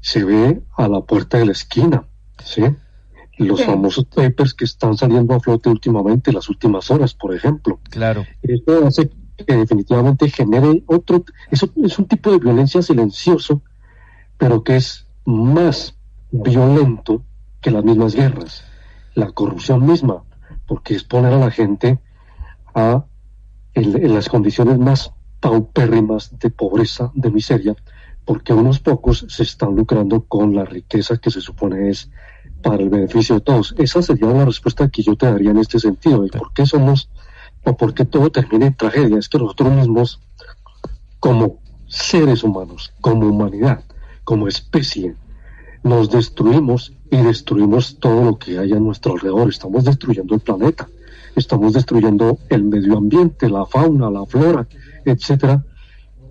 se ve a la puerta de la esquina, ¿sí? Los famosos papers que están saliendo a flote últimamente, las últimas horas, por ejemplo. Claro. Esto hace que definitivamente genere eso es un tipo de violencia silencioso, pero que es más violento que las mismas guerras. La corrupción misma, porque es poner a la gente en las condiciones más paupérrimas de pobreza, de miseria, porque unos pocos se están lucrando con la riqueza que se supone es para el beneficio de todos. Esa sería una respuesta que yo te daría en este sentido, de por qué somos, o por qué todo termina en tragedia. Es que nosotros mismos, como seres humanos, como humanidad, como especie, nos destruimos y destruimos todo lo que hay a nuestro alrededor. Estamos destruyendo el planeta, estamos destruyendo el medio ambiente, la fauna, la flora, etcétera,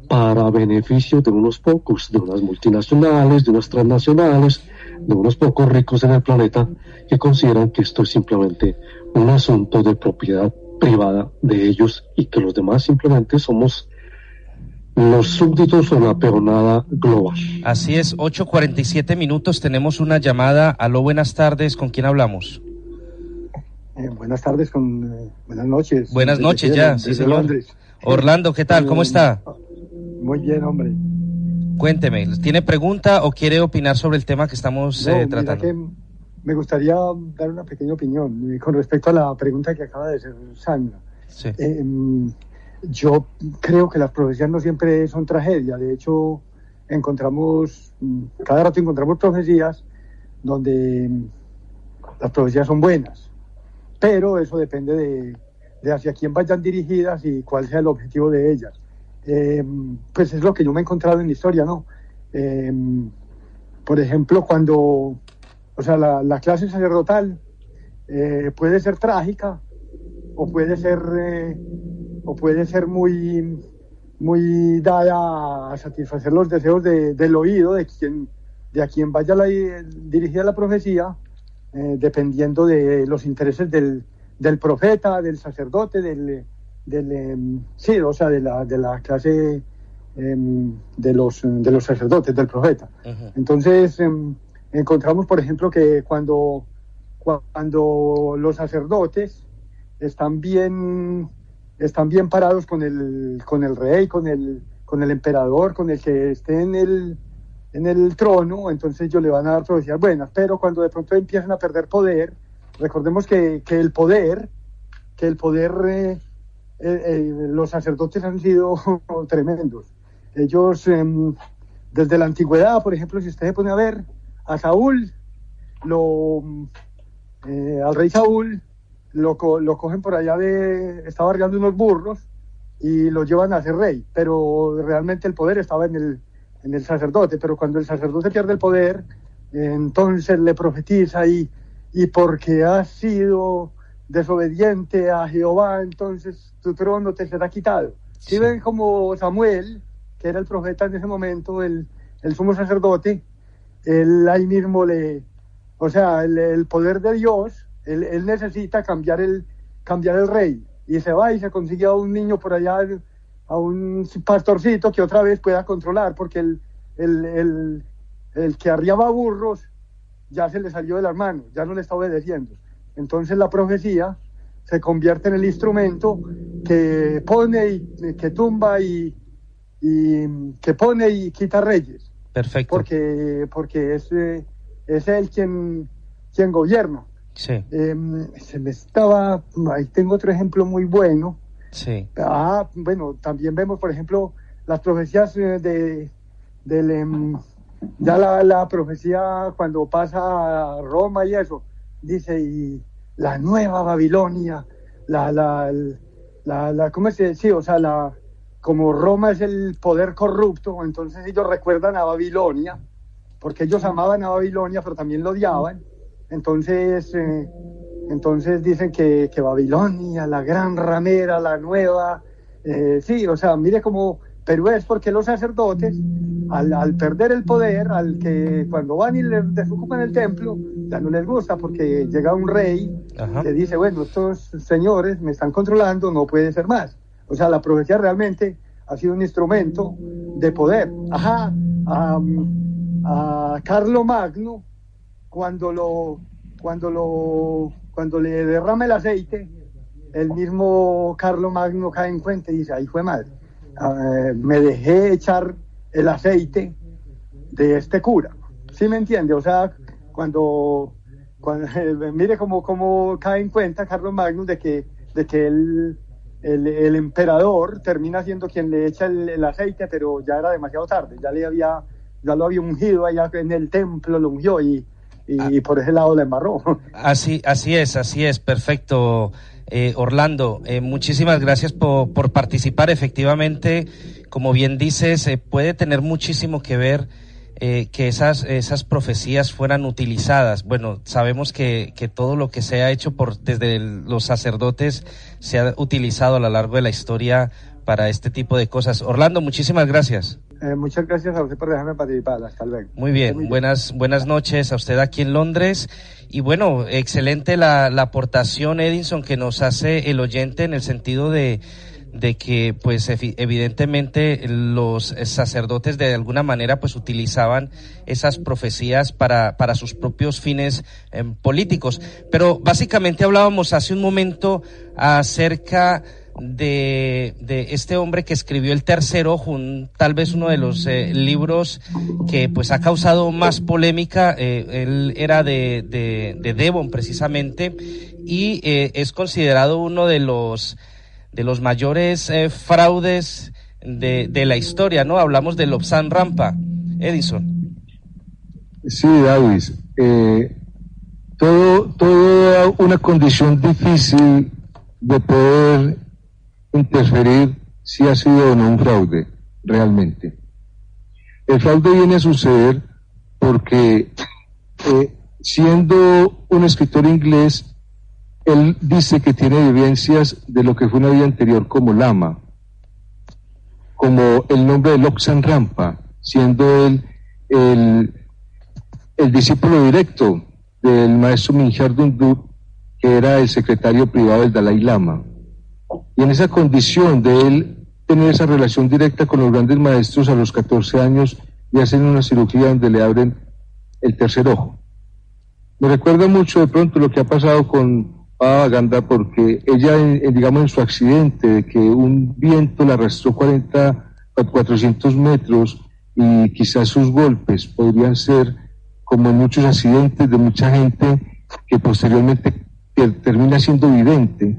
para beneficio de unos pocos, de unas multinacionales, de unas transnacionales, de unos pocos ricos en el planeta que consideran que esto es simplemente un asunto de propiedad privada de ellos y que los demás simplemente somos los súbditos o la peonada global. Así es, 8:47 minutos, tenemos una llamada. Aló, buenas tardes, ¿con quién hablamos? Buenas tardes, buenas noches. Buenas noches ya, sí señor. Londres. Orlando, ¿qué tal? ¿Cómo está? Muy bien, hombre. Cuénteme, ¿tiene pregunta o quiere opinar sobre el tema que estamos tratando? Que me gustaría dar una pequeña opinión con respecto a la pregunta que acaba de hacer Sandra. Sí. Yo creo que las profecías no siempre son tragedia. De hecho, cada rato encontramos profecías donde las profecías son buenas, pero eso depende de hacia quién vayan dirigidas y cuál sea el objetivo de ellas. Pues es lo que yo me he encontrado en la historia, ¿no? Por ejemplo, la clase sacerdotal puede ser trágica o puede ser muy, muy dada a satisfacer los deseos del oído de a quien vaya dirigida la profecía, dependiendo de los intereses del profeta, del sacerdote, de la clase de los sacerdotes, del profeta. Uh-huh. Entonces, encontramos, por ejemplo, que cuando los sacerdotes están bien parados con el rey, con el emperador, con el que esté en el trono, entonces ellos le van a dar profecías buenas. Pero cuando de pronto empiezan a perder poder, recordemos que el poder los sacerdotes han sido tremendos. Ellos, desde la antigüedad, por ejemplo, si usted se pone a ver a Saúl, al rey Saúl, lo cogen por allá estaba arreando unos burros y lo llevan a ser rey, pero realmente el poder estaba en el sacerdote. Pero cuando el sacerdote pierde el poder, entonces le profetiza y porque has sido desobediente a Jehová, entonces tu trono te será quitado. Sí. Ven como Samuel, que era el profeta en ese momento, el sumo sacerdote, él ahí mismo el poder de Dios, él necesita cambiar el rey, y se va y se consigue a un niño por allá, a un pastorcito que otra vez pueda controlar, porque el que arriaba burros ya se le salió de las manos, ya no le está obedeciendo. Entonces la profecía se convierte en el instrumento que pone y que tumba y que pone y quita reyes. Perfecto. Porque es él quien gobierna. Sí. Ahí tengo otro ejemplo muy bueno. Sí. Bueno, también vemos, por ejemplo, las profecías ya la profecía cuando pasa a Roma y eso, dice, y la nueva Babilonia, ¿cómo se dice? Sí, o sea, como Roma es el poder corrupto, entonces ellos recuerdan a Babilonia, porque ellos amaban a Babilonia, pero también lo odiaban. Entonces dicen que Babilonia, la gran ramera, la nueva, sí, o sea, mire cómo, pero es porque los sacerdotes, al perder el poder, al que cuando van y les desocupan el templo, ya no les gusta, porque llega un rey, ajá, le dice, bueno, estos señores me están controlando, no puede ser más. O sea, la profecía realmente ha sido un instrumento de poder. Ajá, a Carlomagno, cuando le derrama el aceite, el mismo Carlomagno cae en cuenta y dice, ahí fue madre, me dejé echar el aceite de este cura. ¿Sí me entiende? O sea, cuando mire cómo cae en cuenta Carlomagno de que él el emperador termina siendo quien le echa el aceite, pero ya era demasiado tarde, ya lo había ungido allá en el templo, lo ungió y por ese lado la embarró. Así es, perfecto. Orlando, muchísimas gracias por participar. Efectivamente, como bien dices, puede tener muchísimo que ver que esas profecías fueran utilizadas. Bueno, sabemos que todo lo que se ha hecho desde los sacerdotes se ha utilizado a lo largo de la historia para este tipo de cosas. Orlando, muchísimas gracias. Muchas gracias a usted por dejarme participar. Hasta luego. Muy bien, buenas noches a usted aquí en Londres. Y bueno, excelente la aportación, Edinson, que nos hace el oyente, en el sentido de que pues evidentemente los sacerdotes de alguna manera pues utilizaban esas profecías para sus propios fines políticos. Pero básicamente hablábamos hace un momento acerca de este hombre que escribió El Tercer Ojo, tal vez uno de los libros que pues ha causado más polémica. Él era de Devon precisamente, y es considerado uno de los mayores fraudes de la historia, ¿no? Hablamos de Lobsang Rampa. Edison. Sí, David, toda una condición difícil de poder interferir si ha sido o no un fraude, realmente. El fraude viene a suceder porque, siendo un escritor inglés, él dice que tiene vivencias de lo que fue una vida anterior como lama, como el nombre de Lobsang Rampa, siendo él el discípulo directo del maestro Mingyar Dunduk, que era el secretario privado del Dalai Lama. Y en esa condición de él tener esa relación directa con los grandes maestros, a los 14 años le hacen una cirugía donde le abren el tercer ojo. Me recuerda mucho de pronto lo que ha pasado con Baba Ganda, porque ella, digamos, en su accidente, de que un viento la arrastró 400 metros, y quizás sus golpes podrían ser como en muchos accidentes de mucha gente que posteriormente termina siendo vidente.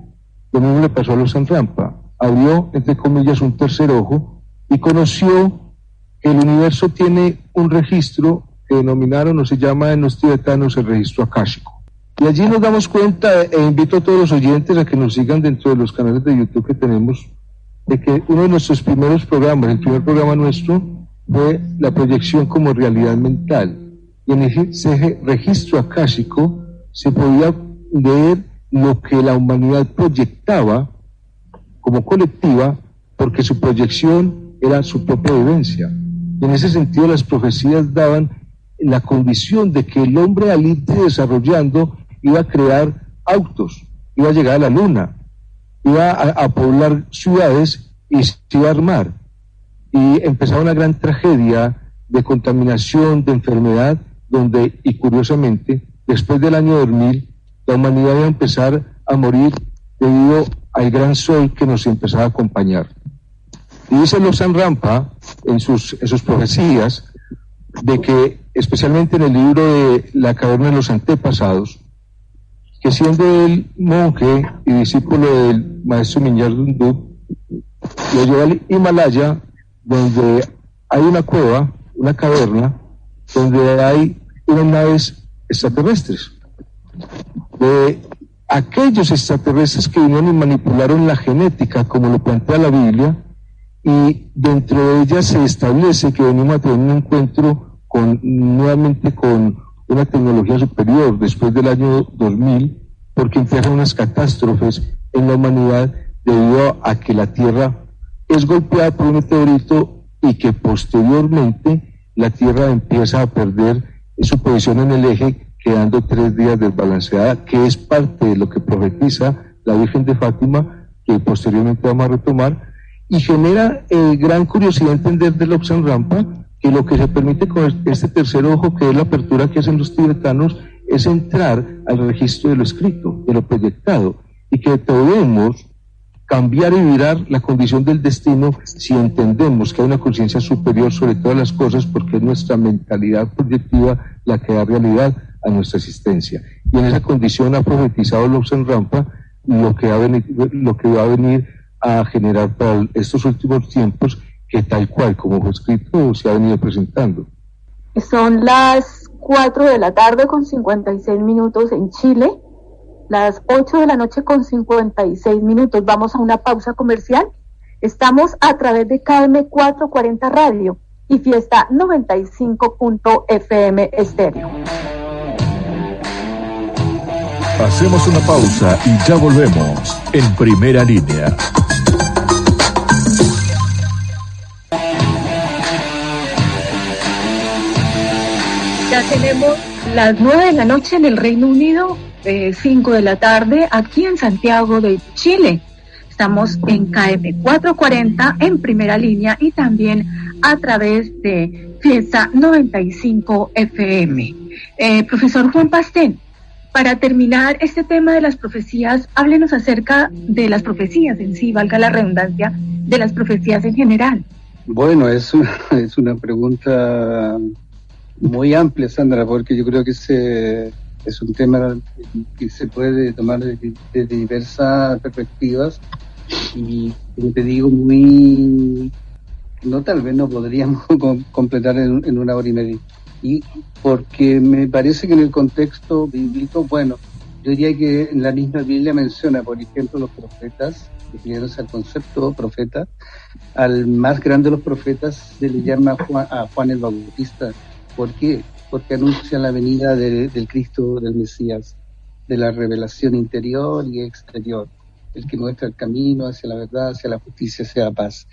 Lo mismo le pasó a Lobsang Rampa. Abrió, entre comillas, un tercer ojo y conoció que el universo tiene un registro que denominaron, o se llama en los tibetanos, el registro akáshico. Y allí nos damos cuenta, e invito a todos los oyentes a que nos sigan dentro de los canales de YouTube que tenemos, de que uno de nuestros primeros programas, el primer programa nuestro, fue la proyección como realidad mental. Y en ese registro akáshico se podía leer lo que la humanidad proyectaba como colectiva, porque su proyección era su propia vivencia. En ese sentido, las profecías daban la condición de que el hombre, al irse desarrollando, iba a crear autos, iba a llegar a la luna, iba a poblar ciudades y se iba a armar. Y empezaba una gran tragedia de contaminación, de enfermedad, donde, y curiosamente, después del año 2000, la humanidad iba a empezar a morir debido al gran sol que nos empezaba a acompañar. Y dice Lobsang Rampa en sus profecías, de que, especialmente en el libro de La caverna de los antepasados, que siendo él monje y discípulo del maestro Mingyar Dunduk, lo lleva al Himalaya, donde hay una cueva, una caverna, donde hay unas naves extraterrestres. De aquellos extraterrestres que vinieron y manipularon la genética, como lo plantea la Biblia, y dentro de ella se establece que venimos a tener un encuentro nuevamente con una tecnología superior después del año 2000, porque empiezan unas catástrofes en la humanidad debido a que la Tierra es golpeada por un meteorito y que posteriormente la Tierra empieza a perder su posición en el eje, quedando 3 días desbalanceada, que es parte de lo que profetiza la Virgen de Fátima, que posteriormente vamos a retomar, y genera gran curiosidad entender de Lobsang Rampa que lo que se permite con este tercer ojo, que es la apertura que hacen los tibetanos, es entrar al registro de lo escrito, de lo proyectado, y que podemos cambiar y virar la condición del destino si entendemos que hay una conciencia superior sobre todas las cosas, porque es nuestra mentalidad proyectiva la que da realidad a nuestra existencia. Y en esa condición ha profetizado Lobsang Rampa lo que va a venir a generar para estos últimos tiempos que tal cual como fue escrito se ha venido presentando. Son las 4 de la tarde con 56 minutos en Chile, las 8 de la noche con 56 minutos. Vamos a una pausa comercial. Estamos a través de KM 440 Radio y Fiesta 95.fm Estéreo. Hacemos una pausa y ya volvemos en Primera Línea. Ya tenemos las 9 de la noche en el Reino Unido, 5 de la tarde aquí en Santiago de Chile. Estamos en KM 440 en Primera Línea y también a través de Fiesta 95 FM. Profesor Juan Pastén, para terminar este tema de las profecías, háblenos acerca de las profecías en sí, valga la redundancia, de las profecías en general. Bueno, es una pregunta muy amplia, Sandra, porque yo creo que es un tema que se puede tomar desde diversas perspectivas y, como te digo, tal vez no podríamos completar en una hora y media. Y porque me parece que en el contexto bíblico, bueno, yo diría que en la misma Biblia menciona, por ejemplo, los profetas, refiriéndose al concepto profeta, al más grande de los profetas se le llama a Juan el Bautista. ¿Por qué? Porque anuncia la venida del Cristo, del Mesías, de la revelación interior y exterior, el que muestra el camino hacia la verdad, hacia la justicia, hacia la paz.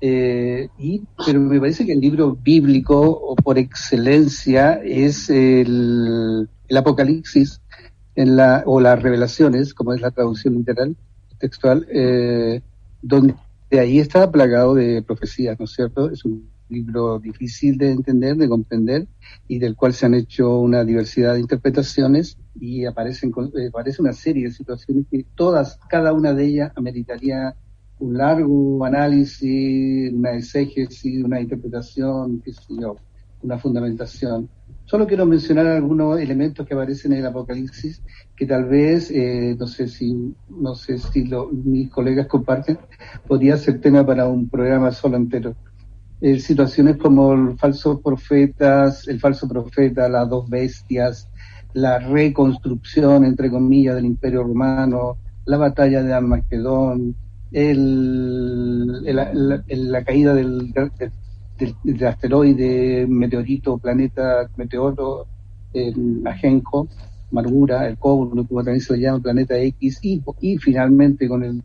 Pero me parece que el libro bíblico, o por excelencia, es el Apocalipsis, o las Revelaciones, como es la traducción literal, textual, donde ahí está plagado de profecías, ¿no es cierto? Es un libro difícil de entender, de comprender, y del cual se han hecho una diversidad de interpretaciones, y aparece una serie de situaciones que cada una de ellas ameritaría un largo análisis, una exégesis, una interpretación, qué sé yo, una fundamentación. Solo quiero mencionar algunos elementos que aparecen en el Apocalipsis que tal vez, no sé si mis colegas comparten, podría ser tema para un programa solo entero. Situaciones como el falso profeta, las dos bestias, la reconstrucción, entre comillas, del Imperio Romano, la batalla de Armagedón, la caída del asteroide, meteorito, planeta, meteoro, Ajenjo, Margura, el Cóbulo, como también se le llama, planeta X, y finalmente con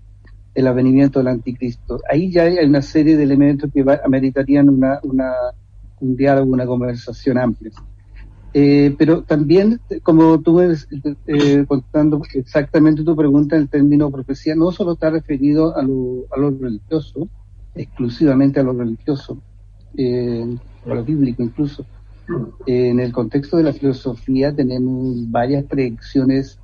el advenimiento del anticristo. Ahí ya hay una serie de elementos que ameritarían un diálogo, una conversación amplia. Pero también, como tú ves, contando exactamente tu pregunta, el término profecía no solo está referido a lo religioso, exclusivamente a lo religioso, a lo bíblico incluso. En el contexto de la filosofía tenemos varias predicciones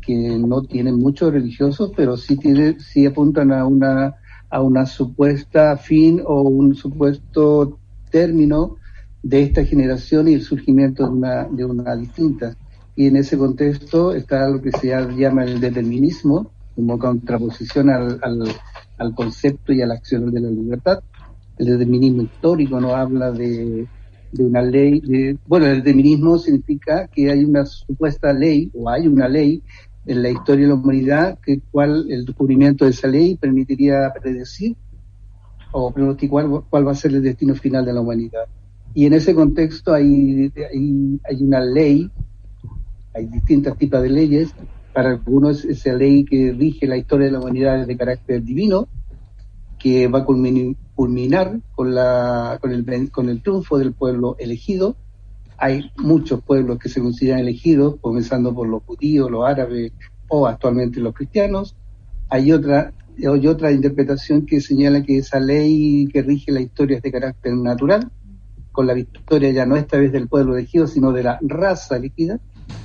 que no tienen mucho religioso, pero sí apuntan a una supuesta fin o un supuesto término de esta generación y el surgimiento de una distinta. Y en ese contexto está lo que se llama el determinismo, como contraposición al concepto y a la acción de la libertad. El determinismo histórico no habla de una ley. El determinismo significa que hay una supuesta ley, o hay una ley en la historia de la humanidad, cual el descubrimiento de esa ley permitiría predecir o pronosticar cuál va a ser el destino final de la humanidad. Y en ese contexto hay una ley, hay distintos tipos de leyes. Para algunos esa ley que rige la historia de la humanidad es de carácter divino, que va a culminar con el triunfo del pueblo elegido. Hay muchos pueblos que se consideran elegidos, comenzando por los judíos, los árabes o actualmente los cristianos. Hay otra interpretación que señala que esa ley que rige la historia es de carácter natural, con la victoria ya no esta vez del pueblo elegido, sino de la raza elegida.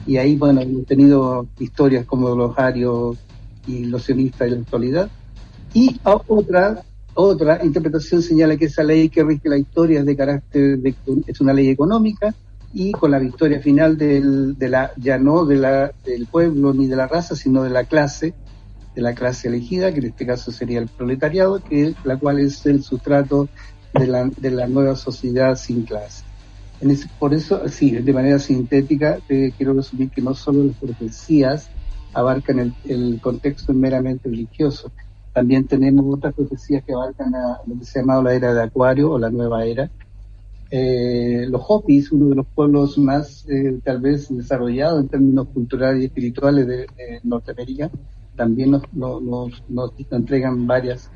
Y ahí, hemos tenido historias como los arios y los sionistas de la actualidad. Y otra interpretación señala que esa ley que rige la historia es de carácter, es una ley económica, y con la victoria final ya no del pueblo ni de la raza, sino de la clase, la clase elegida, que en este caso sería el proletariado, la cual es el sustrato de la nueva sociedad sin clase. Por eso, sí, de manera sintética, quiero resumir que no solo las profecías abarcan el contexto meramente religioso, también tenemos otras profecías que abarcan lo que se ha llamado la era de Acuario o la nueva era. Los Hopis, uno de los pueblos más tal vez desarrollados en términos culturales y espirituales de Norteamérica, también nos entregan varias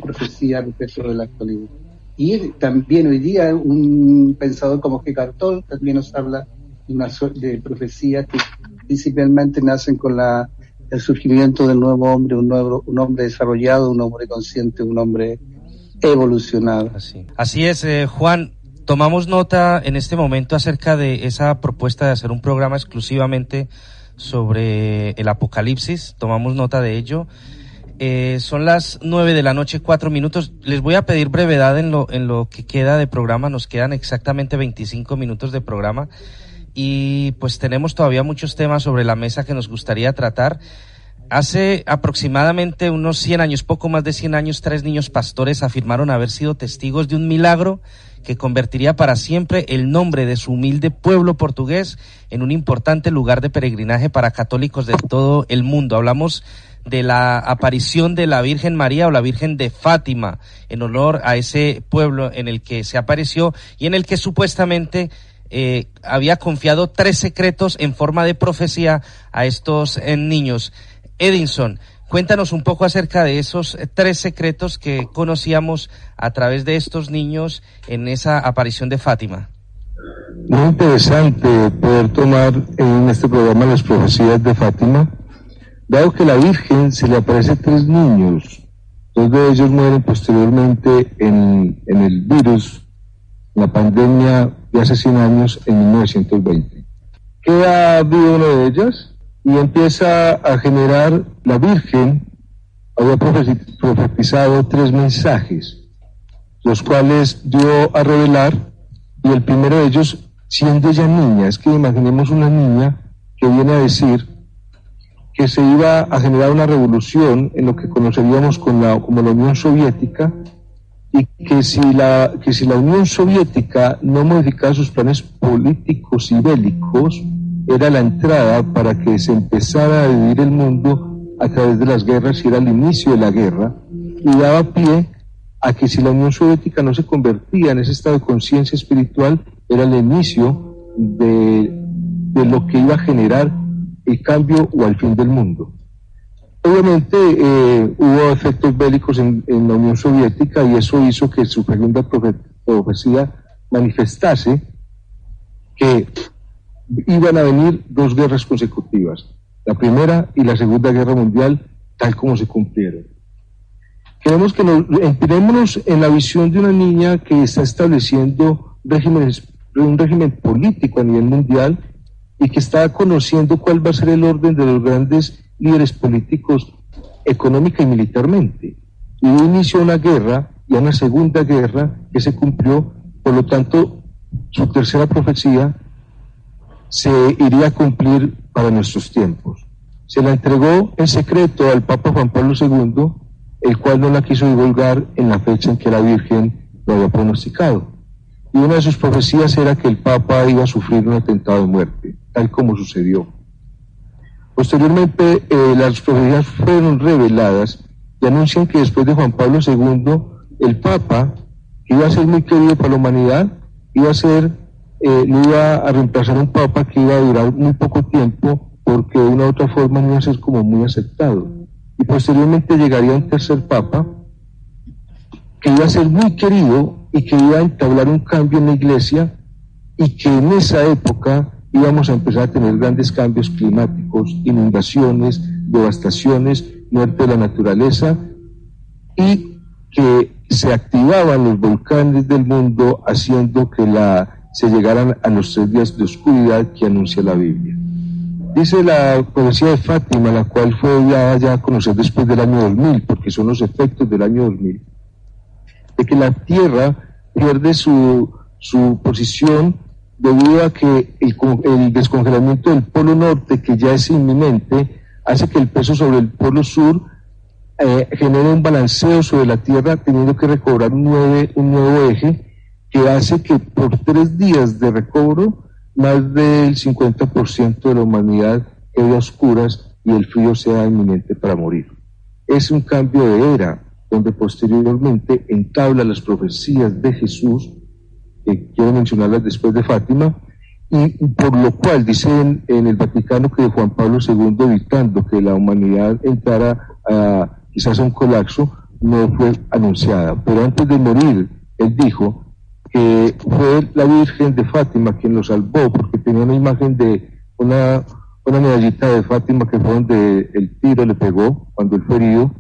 profecías respecto de la actualidad. Y también hoy día un pensador como Eckhart Tolle también nos habla de profecías que principalmente nacen con el surgimiento del nuevo hombre, un hombre desarrollado, un hombre consciente, un hombre evolucionado. Así es, Juan. Tomamos nota en este momento acerca de esa propuesta de hacer un programa exclusivamente sobre el Apocalipsis. Tomamos nota de ello. Son las 9:04 p.m. Les voy a pedir brevedad en lo que queda de programa. Nos quedan exactamente 25 minutos de programa y pues tenemos todavía muchos temas sobre la mesa que nos gustaría tratar. Hace aproximadamente unos 100 años, poco más de 100 años, 3 niños pastores afirmaron haber sido testigos de un milagro que convertiría para siempre el nombre de su humilde pueblo portugués en un importante lugar de peregrinaje para católicos de todo el mundo. Hablamos de la aparición de la Virgen María o la Virgen de Fátima, en honor a ese pueblo en el que se apareció y en el que supuestamente había confiado 3 secretos en forma de profecía a estos niños. Edinson, cuéntanos un poco acerca de esos 3 secretos que conocíamos a través de estos niños en esa aparición de Fátima. Muy interesante poder tomar en este programa las profecías de Fátima, dado que a la Virgen se le aparece 3 niños, 2 de ellos mueren posteriormente en el virus, la pandemia de hace 100 años, en 1920. Queda vivo una de ellas y empieza a generar, la Virgen había profetizado 3 mensajes, los cuales dio a revelar, y el primero de ellos, siendo ella niña, es que imaginemos una niña que viene a decir que se iba a generar una revolución en lo que conoceríamos como la Unión Soviética, y que si la Unión Soviética no modificaba sus planes políticos y bélicos, era la entrada para que se empezara a dividir el mundo a través de las guerras, y era el inicio de la guerra, y daba pie a que si la Unión Soviética no se convertía en ese estado de conciencia espiritual, era el inicio de lo que iba a generar el cambio o el fin del mundo. Obviamente hubo efectos bélicos en la Unión Soviética, y eso hizo que su segunda profecía manifestase que iban a venir 2 guerras consecutivas, la Primera y la Segunda Guerra Mundial, tal como se cumplieron. Queremos que nos empinémonos en la visión de una niña que está estableciendo un régimen político a nivel mundial, y que está conociendo cuál va a ser el orden de los grandes líderes políticos económica y militarmente. Y dio inicio a una guerra y a una segunda guerra que se cumplió. Por lo tanto, su tercera profecía se iría a cumplir para nuestros tiempos. Se la entregó en secreto al Papa Juan Pablo II, el cual no la quiso divulgar en la fecha en que la Virgen lo había pronosticado. Y una de sus profecías era que el Papa iba a sufrir un atentado de muerte, tal como sucedió. Posteriormente, las profecías fueron reveladas y anuncian que después de Juan Pablo II, el Papa, que iba a ser muy querido para la humanidad, iba a reemplazar a un Papa que iba a durar muy poco tiempo, porque de una u otra forma no iba a ser como muy aceptado. Y posteriormente llegaría un tercer Papa, que iba a ser muy querido y que iba a entablar un cambio en la Iglesia, y que en esa época íbamos a empezar a tener grandes cambios climáticos, inundaciones, devastaciones, muerte de la naturaleza, y que se activaban los volcanes del mundo, haciendo que se llegaran a los 3 días de oscuridad que anuncia la Biblia. Dice la profecía de Fátima, la cual fue ya a conocer después del año 2000, porque son los efectos del año 2000, de que la Tierra pierde su posición debido a que el descongelamiento del Polo Norte, que ya es inminente, hace que el peso sobre el polo sur genere un balanceo sobre la Tierra, teniendo que recobrar un nuevo eje, que hace que por 3 días de recobro más del 50% de la humanidad quede a oscuras y el frío sea inminente para morir. Es un cambio de era, donde posteriormente entabla las profecías de Jesús, que quiero mencionarlas después de Fátima, y por lo cual dicen en el Vaticano que Juan Pablo II, evitando que la humanidad entrara quizás a un colapso, no fue anunciada. Pero antes de morir, él dijo que fue la Virgen de Fátima quien lo salvó, porque tenía una imagen de una medallita de Fátima que fue donde el tiro le pegó cuando él fue herido,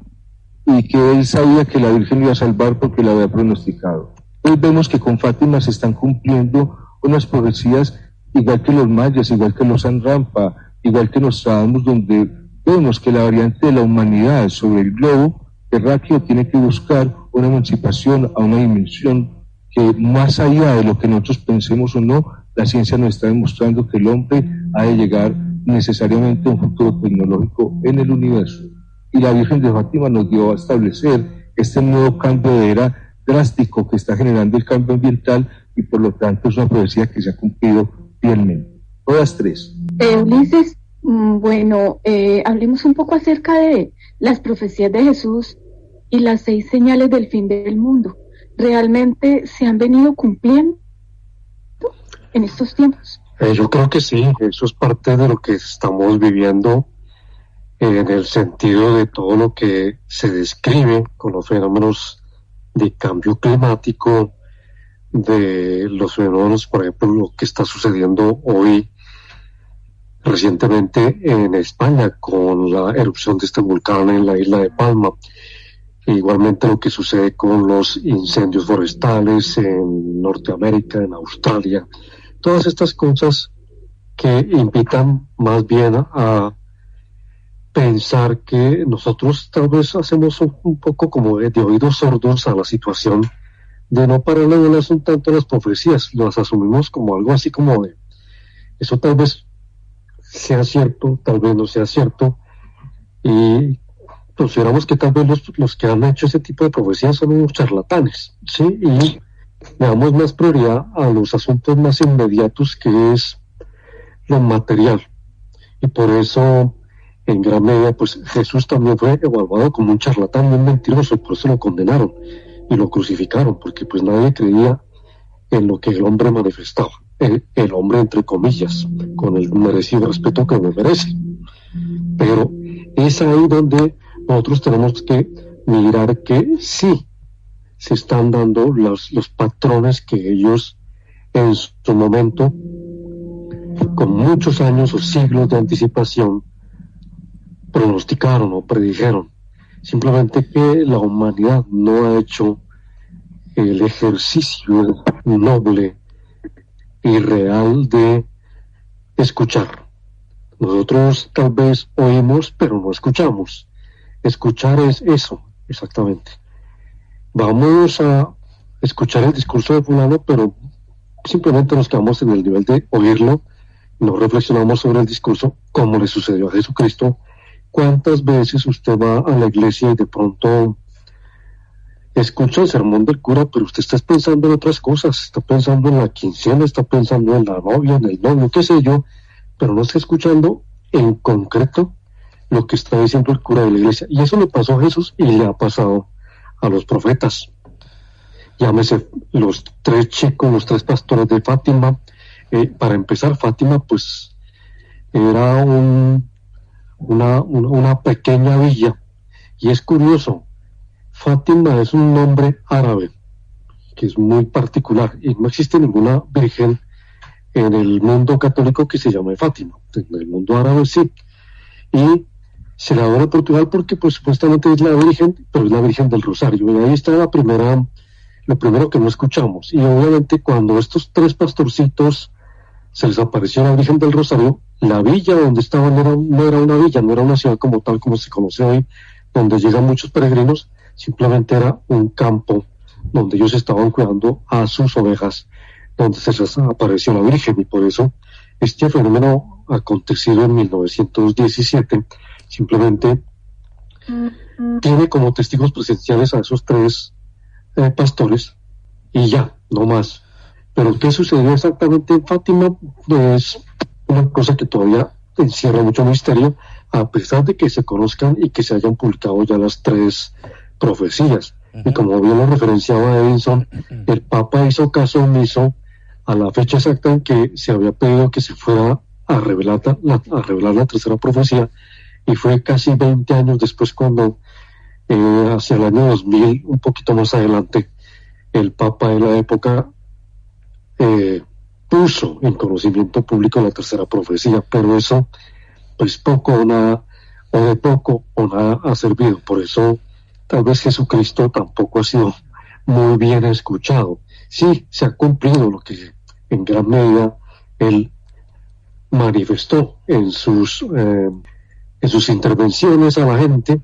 y que él sabía que la Virgen lo iba a salvar porque la había pronosticado. Hoy vemos que con Fátima se están cumpliendo unas profecías igual que los mayas, igual que los San Rampa, igual que Nostradamus, donde vemos que la variante de la humanidad sobre el globo terráqueo tiene que buscar una emancipación a una dimensión que, más allá de lo que nosotros pensemos o no, la ciencia nos está demostrando que el hombre ha de llegar necesariamente a un futuro tecnológico en el universo. Y la Virgen de Fátima nos dio a establecer este nuevo cambio de era drástico que está generando el cambio ambiental, y por lo tanto es una profecía que se ha cumplido fielmente. Todas 3. Ulises, hablemos un poco acerca de las profecías de Jesús y las 6 señales del fin del mundo. ¿Realmente se han venido cumpliendo en estos tiempos? Yo creo que sí, eso es parte de lo que estamos viviendo, en el sentido de todo lo que se describe con los fenómenos de cambio climático, de los fenómenos, por ejemplo, lo que está sucediendo hoy recientemente en España con la erupción de este volcán en la isla de Palma, e igualmente lo que sucede con los incendios forestales en Norteamérica, en Australia, todas estas cosas que invitan más bien a pensar que nosotros tal vez hacemos un poco como de oídos sordos a la situación, de no pararle bolas un tanto a las profecías, las asumimos como algo así como de eso tal vez sea cierto, tal vez no sea cierto, y consideramos que tal vez los que han hecho ese tipo de profecías son unos charlatanes, ¿sí? Y le damos más prioridad a los asuntos más inmediatos, que es lo material, y por eso en gran medida pues Jesús también fue evaluado como un charlatán, un mentiroso, y por eso lo condenaron y lo crucificaron, porque pues nadie creía en lo que el hombre manifestaba, el hombre entre comillas, con el merecido respeto que me merece. Pero es ahí donde nosotros tenemos que mirar que sí se están dando los patrones que ellos en su momento, con muchos años o siglos de anticipación, pronosticaron o predijeron. Simplemente que la humanidad no ha hecho el ejercicio noble y real de escuchar. Nosotros tal vez oímos, pero no escuchamos. Escuchar es eso, exactamente. Vamos a escuchar el discurso de fulano, pero simplemente nos quedamos en el nivel de oírlo, no reflexionamos sobre el discurso, como le sucedió a Jesucristo. ¿Cuántas veces usted va a la iglesia y de pronto escucha el sermón del cura, pero usted está pensando en otras cosas, está pensando en la quincena, está pensando en la novia, en el novio, qué sé yo, pero no está escuchando en concreto lo que está diciendo el cura de la iglesia? Y eso le pasó a Jesús y le ha pasado a los profetas. Llámese los 3 chicos, los 3 pastores de Fátima. Para empezar, Fátima pues era una pequeña villa, y es curioso, Fátima es un nombre árabe que es muy particular, y no existe ninguna virgen en el mundo católico que se llame Fátima. En el mundo árabe sí, y se le adora en Portugal porque pues supuestamente es la virgen, pero es la Virgen del Rosario, y ahí está lo primero que no escuchamos. Y obviamente cuando estos 3 pastorcitos se les apareció la Virgen del Rosario, la villa donde estaban no era una villa, no era una ciudad como tal como se conoce hoy, donde llegan muchos peregrinos, simplemente era un campo donde ellos estaban cuidando a sus ovejas, donde se les apareció la Virgen. Y por eso este fenómeno, acontecido en 1917, Simplemente tiene como testigos presenciales a esos 3 pastores y ya, no más. Pero qué sucedió exactamente en Fátima es una cosa que todavía encierra mucho misterio, a pesar de que se conozcan y que se hayan publicado ya las 3 profecías. Y como bien lo referenciaba Edinson, el Papa hizo caso omiso a la fecha exacta en que se había pedido que se fuera a revelar la tercera profecía, y fue casi 20 años después cuando, hacia el año 2000, un poquito más adelante, el Papa de la época puso en conocimiento público la tercera profecía, pero eso pues poco o nada, o de poco o nada ha servido. Por eso tal vez Jesucristo tampoco ha sido muy bien escuchado. Sí, se ha cumplido lo que en gran medida él manifestó en sus intervenciones a la gente,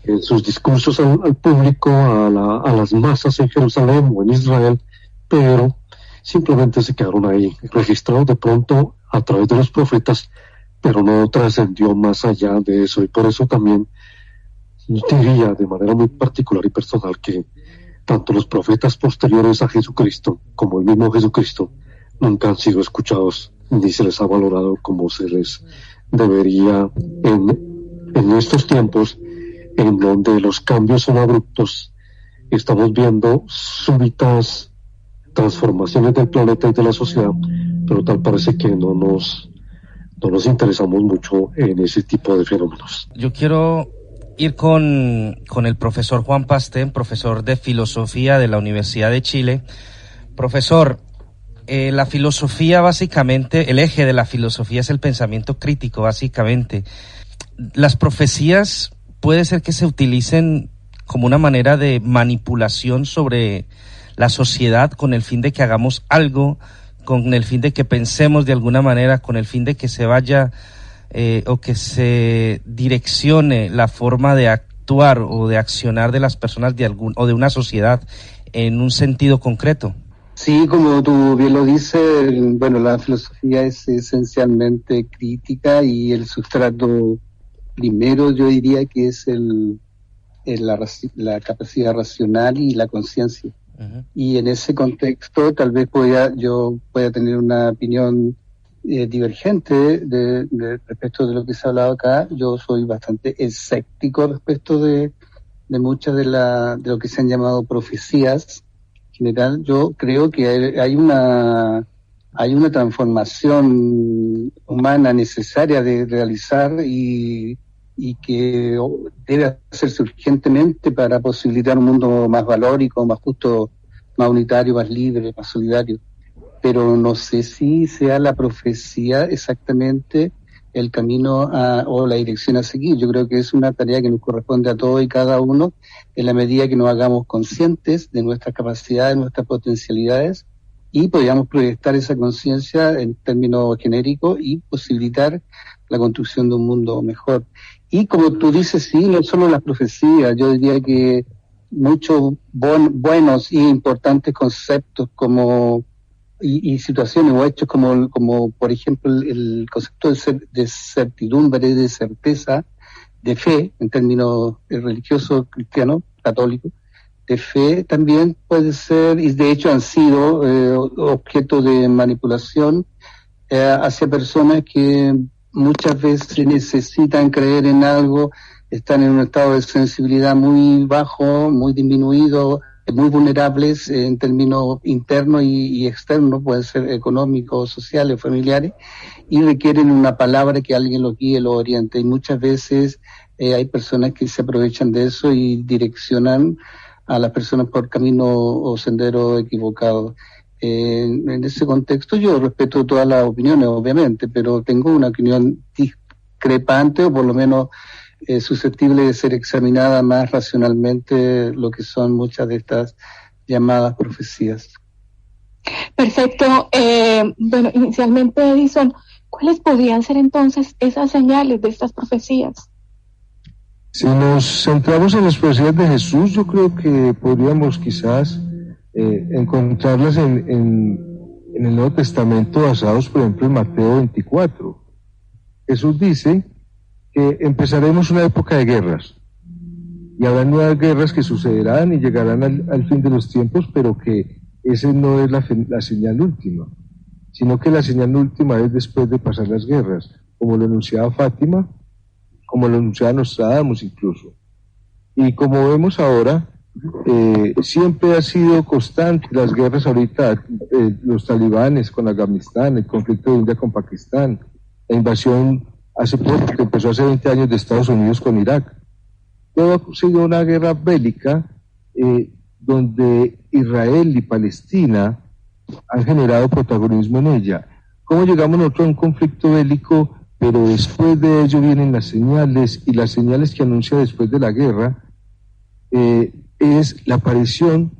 en sus discursos al público, a las masas en Jerusalén o en Israel, pero simplemente se quedaron ahí, registrados de pronto a través de los profetas, pero no trascendió más allá de eso. Y por eso también diría de manera muy particular y personal que tanto los profetas posteriores a Jesucristo como el mismo Jesucristo nunca han sido escuchados ni se les ha valorado como se les debería en estos tiempos en donde los cambios son abruptos. Estamos viendo súbitas transformaciones del planeta y de la sociedad, pero tal parece que no nos interesamos mucho en ese tipo de fenómenos. Yo quiero ir con el profesor Juan Pastén, profesor de filosofía de la Universidad de Chile. Profesor, la filosofía básicamente, el eje de la filosofía es el pensamiento crítico básicamente. Las profecías puede ser que se utilicen como una manera de manipulación sobre la sociedad con el fin de que hagamos algo, con el fin de que pensemos de alguna manera, con el fin de que se vaya o que se direccione la forma de actuar o de accionar de las personas o de una sociedad en un sentido concreto. Sí, como tú bien lo dices, bueno, la filosofía es esencialmente crítica y el sustrato primero yo diría que es la capacidad racional y la conciencia. Uh-huh. Y en ese contexto tal vez yo pueda tener una opinión divergente respecto de lo que se ha hablado acá. Yo soy bastante escéptico respecto de muchas de lo que se han llamado profecías. En general, yo creo que hay una transformación humana necesaria de realizar y que debe hacerse urgentemente para posibilitar un mundo más valórico, más justo, más unitario, más libre, más solidario. Pero no sé si sea la profecía exactamente el camino o la dirección a seguir. Yo creo que es una tarea que nos corresponde a todos y cada uno en la medida que nos hagamos conscientes de nuestras capacidades, nuestras potencialidades y podamos proyectar esa conciencia en términos genéricos y posibilitar la construcción de un mundo mejor. Y como tú dices, sí, no solo las profecías, yo diría que muchos buenos y importantes conceptos y situaciones o hechos como por ejemplo el concepto de certidumbre, de certeza, de fe, en términos religiosos, cristianos, católicos, de fe también puede ser, y de hecho han sido objeto de manipulación hacia personas que muchas veces necesitan creer en algo, están en un estado de sensibilidad muy bajo, muy disminuido, muy vulnerables en términos internos y externos, pueden ser económicos, sociales, familiares, y requieren una palabra que alguien los guíe, los oriente. Y muchas veces hay personas que se aprovechan de eso y direccionan a las personas por camino o sendero equivocado. En ese contexto yo respeto todas las opiniones, obviamente, pero tengo una opinión discrepante o por lo menos susceptible de ser examinada más racionalmente lo que son muchas de estas llamadas profecías. Perfecto. Bueno, inicialmente, Edison, ¿cuáles podrían ser entonces esas señales de estas profecías? Si nos centramos en las profecías de Jesús, yo creo que podríamos quizás encontrarlas en el Nuevo Testamento basados, por ejemplo, en Mateo 24. Jesús dice que empezaremos una época de guerras. Y habrá nuevas guerras que sucederán y llegarán al fin de los tiempos, pero que esa no es la señal última, sino que la señal última es después de pasar las guerras, como lo anunciaba Fátima, como lo anunciaba Nostradamus incluso. Y como vemos ahora, siempre ha sido constante las guerras ahorita, los talibanes con Afganistán, el conflicto de India con Pakistán, la invasión hace poco, que empezó hace 20 años, de Estados Unidos con Irak. Todo ha sido una guerra bélica donde Israel y Palestina han generado protagonismo en ella. ¿Cómo llegamos nosotros a un conflicto bélico? Pero después de ello vienen las señales, y las señales que anuncia después de la guerra es la aparición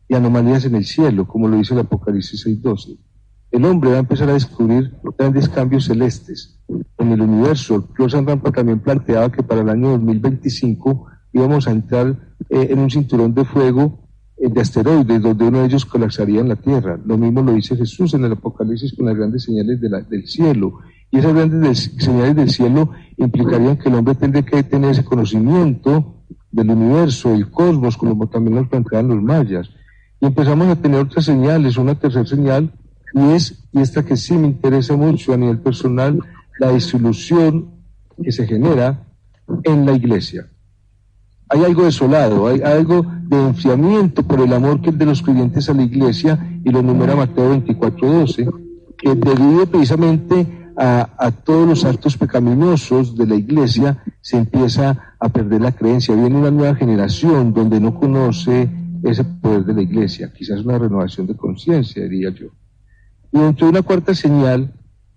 de anomalías en el cielo, como lo dice el Apocalipsis 6:12. El hombre va a empezar a descubrir grandes cambios celestes en el universo. Claude Rampa también planteaba que para el año 2025 íbamos a entrar en un cinturón de fuego de asteroides, donde uno de ellos colapsaría en la Tierra. Lo mismo lo dice Jesús en el Apocalipsis con las grandes señales del cielo. Y esas grandes señales del cielo implicarían que el hombre tendría que tener ese conocimiento del universo, el cosmos, como también nos planteaban los mayas. Y empezamos a tener otras señales, una tercera señal, y esta que sí me interesa mucho a nivel personal, la disolución que se genera en la iglesia. Hay algo desolado, hay algo de enfriamiento por el amor que es de los creyentes a la iglesia, y lo enumera Mateo 24:12, que debido precisamente a todos los actos pecaminosos de la iglesia se empieza a perder la creencia. Viene una nueva generación donde no conoce ese poder de la iglesia, quizás una renovación de conciencia, diría yo. Y dentro de una cuarta señal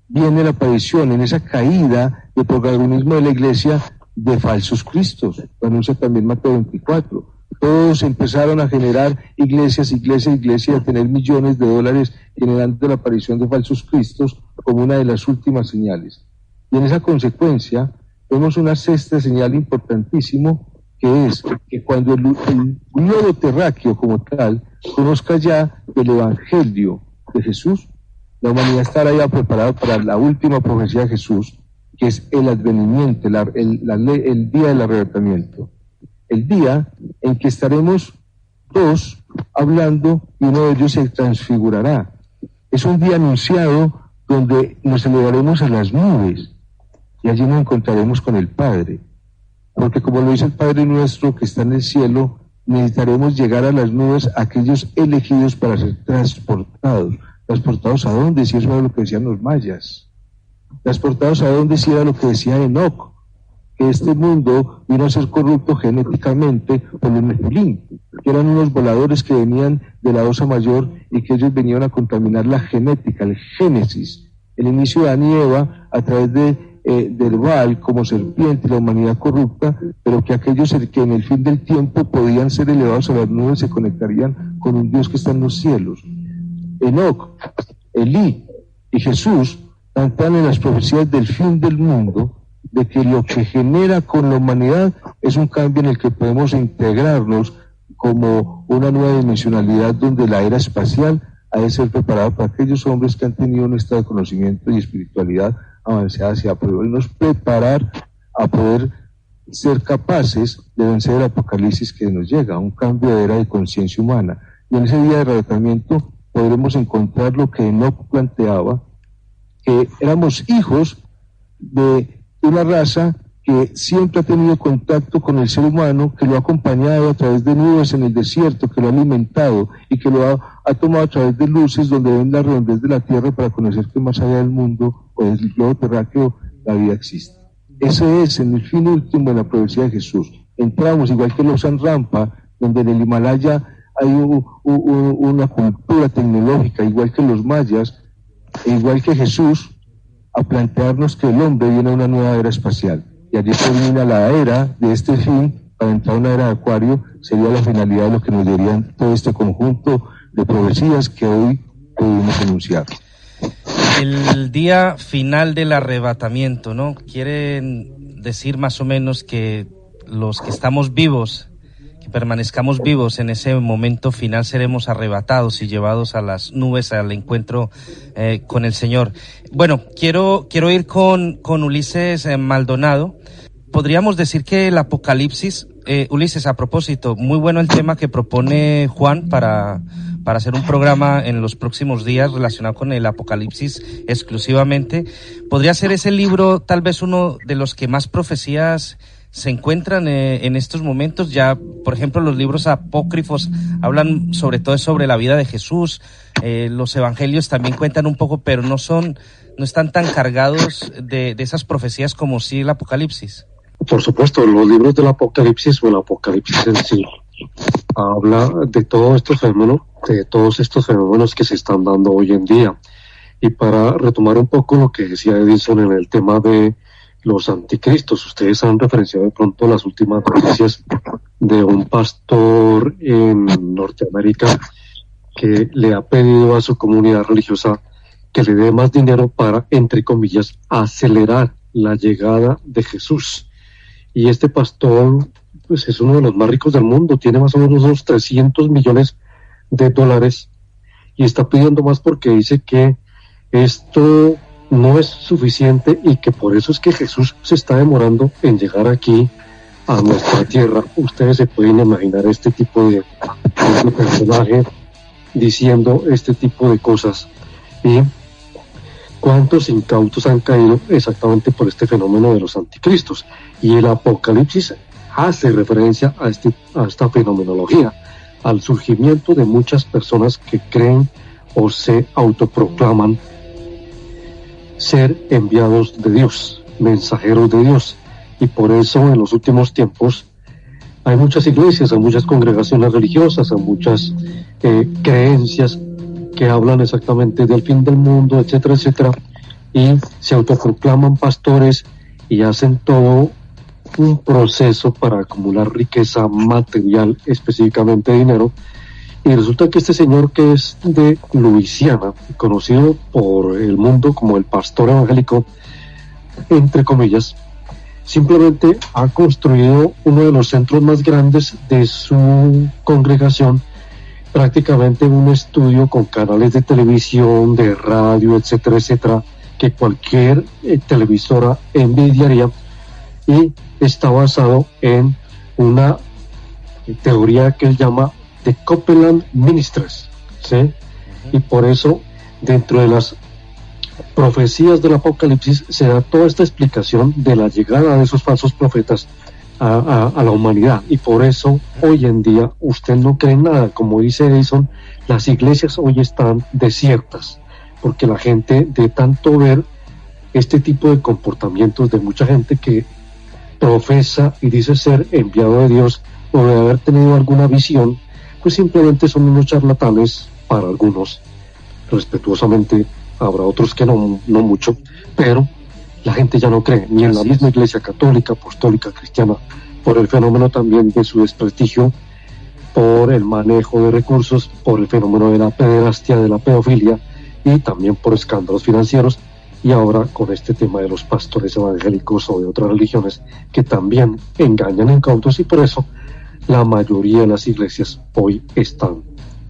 viene la aparición en esa caída de protagonismo de la iglesia de falsos cristos, lo anuncia también Mateo 24. Todos empezaron a generar iglesias, a tener millones de dólares, generando la aparición de falsos cristos como una de las últimas señales. Y en esa consecuencia vemos una sexta señal importantísimo, que es que cuando el globo terráqueo como tal conozca ya el evangelio de Jesús, la humanidad estará ya preparada para la última profecía de Jesús, que es el advenimiento, el día del arrebatamiento. El día en que estaremos dos hablando y uno de ellos se transfigurará. Es un día anunciado donde nos elevaremos a las nubes y allí nos encontraremos con el Padre. Porque como lo dice el Padre nuestro que está en el cielo, necesitaremos llegar a las nubes, aquellos elegidos para ser transportados. ¿Transportados a dónde? Si eso era lo que decían los mayas. ¿Transportados a dónde? Si era lo que decía Enoc, que este mundo vino a ser corrupto genéticamente por los Nefilim, que eran unos voladores que venían de la Osa Mayor y que ellos venían a contaminar la genética, el Génesis, el inicio de Adán y Eva a través del Baal como serpiente, la humanidad corrupta, pero que aquellos que en el fin del tiempo podían ser elevados a las nubes se conectarían con un Dios que está en los cielos. Enoc, Elí y Jesús cantan en las profecías del fin del mundo, de que lo que genera con la humanidad es un cambio en el que podemos integrarnos como una nueva dimensionalidad, donde la era espacial ha de ser preparada para aquellos hombres que han tenido un estado de conocimiento y espiritualidad avanzada hacia podernos preparar a poder ser capaces de vencer el apocalipsis que nos llega, un cambio de era de conciencia humana. Y en ese día de arrebatamiento podremos encontrar lo que Enoc planteaba, que éramos hijos de una raza que siempre ha tenido contacto con el ser humano, que lo ha acompañado a través de nubes en el desierto, que lo ha alimentado y que lo ha tomado a través de luces donde ven la redondez de la tierra para conocer que más allá del mundo o del globo terráqueo la vida existe. Ese es en el fin último de la profecía de Jesús. Entramos, igual que los San Rampa, donde en el Himalaya hay una cultura tecnológica, igual que los mayas, e igual que Jesús, a plantearnos que el hombre viene a una nueva era espacial. Y allí termina la era de este fin, para entrar a una era de Acuario, sería la finalidad de lo que nos dirían todo este conjunto de profecías que hoy pudimos enunciar. El día final del arrebatamiento, ¿no? Quieren decir más o menos que los que estamos vivos, que permanezcamos vivos en ese momento final, seremos arrebatados y llevados a las nubes al encuentro con el Señor. Bueno, quiero ir con Ulises Maldonado, podríamos decir que el Apocalipsis, Ulises, a propósito, muy bueno el tema que propone Juan para hacer un programa en los próximos días relacionado con el Apocalipsis exclusivamente. ¿Podría ser ese libro tal vez uno de los que más profecías se encuentran en estos momentos? Ya, por ejemplo, los libros apócrifos hablan sobre todo sobre la vida de Jesús, los evangelios también cuentan un poco, pero no están tan cargados de esas profecías como sí el Apocalipsis. Por supuesto, los libros del Apocalipsis o el Apocalipsis en sí habla de todos estos fenómenos que se están dando hoy en día. Y para retomar un poco lo que decía Edison en el tema de los anticristos, ustedes han referenciado de pronto las últimas noticias de un pastor en Norteamérica que le ha pedido a su comunidad religiosa que le dé más dinero para, entre comillas, acelerar la llegada de Jesús. Y este pastor, pues, es uno de los más ricos del mundo, tiene más o menos unos $300 millones y está pidiendo más porque dice que esto no es suficiente y que por eso es que Jesús se está demorando en llegar aquí a nuestra tierra. Ustedes se pueden imaginar este tipo de personaje diciendo este tipo de cosas. Y cuántos incautos han caído exactamente por este fenómeno de los anticristos. Y el Apocalipsis hace referencia a esta fenomenología, al surgimiento de muchas personas que creen o se autoproclaman ser enviados de Dios, mensajeros de Dios. Y por eso en los últimos tiempos hay muchas iglesias, hay muchas congregaciones religiosas, hay muchas creencias que hablan exactamente del fin del mundo, etcétera, etcétera, y se autoproclaman pastores y hacen todo un proceso para acumular riqueza material, específicamente dinero. Y resulta que este señor, que es de Luisiana, conocido por el mundo como el pastor evangélico, entre comillas, simplemente ha construido uno de los centros más grandes de su congregación, prácticamente un estudio con canales de televisión, de radio, etcétera, etcétera, que cualquier televisora envidiaría, y está basado en una teoría que él llama The Copeland Ministries, ¿sí? Y por eso, dentro de las profecías del Apocalipsis, se da toda esta explicación de la llegada de esos falsos profetas a la humanidad. Y por eso, hoy en día, usted no cree en nada. Como dice Edison, las iglesias hoy están desiertas, porque la gente, de tanto ver este tipo de comportamientos de mucha gente que profesa y dice ser enviado de Dios o de haber tenido alguna visión, pues simplemente son unos charlatanes para algunos. Respetuosamente, habrá otros que no mucho, pero la gente ya no cree, ni en la misma iglesia católica, apostólica, cristiana, por el fenómeno también de su desprestigio, por el manejo de recursos, por el fenómeno de la pederastia, de la pedofilia, y también por escándalos financieros, y ahora con este tema de los pastores evangélicos o de otras religiones que también engañan incautos, y por eso la mayoría de las iglesias hoy están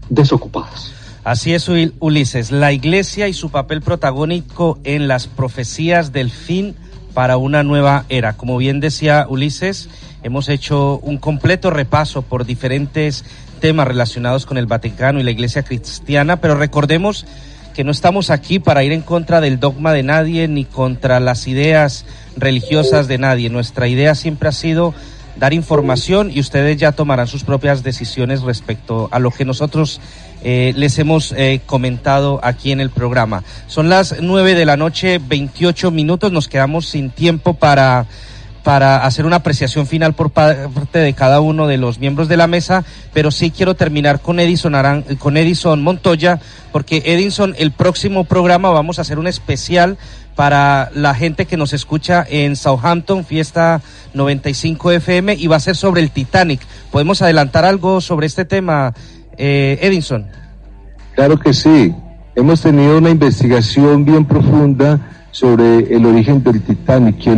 desocupadas. Así es, Ulises, la iglesia y su papel protagónico en las profecías del fin para una nueva era. Como bien decía Ulises, hemos hecho un completo repaso por diferentes temas relacionados con el Vaticano y la iglesia cristiana, pero recordemos que no estamos aquí para ir en contra del dogma de nadie ni contra las ideas religiosas de nadie. Nuestra idea siempre ha sido dar información y ustedes ya tomarán sus propias decisiones respecto a lo que nosotros les hemos comentado aquí en el programa. Son las 9:28 p.m, nos quedamos sin tiempo para hacer una apreciación final por parte de cada uno de los miembros de la mesa, pero sí quiero terminar con Edison Montoya, porque Edison, el próximo programa vamos a hacer un especial para la gente que nos escucha en Southampton, Fiesta 95 FM, y va a ser sobre el Titanic. ¿Podemos adelantar algo sobre este tema, Edison? Claro que sí. Hemos tenido una investigación bien profunda sobre el origen del Titanic, qué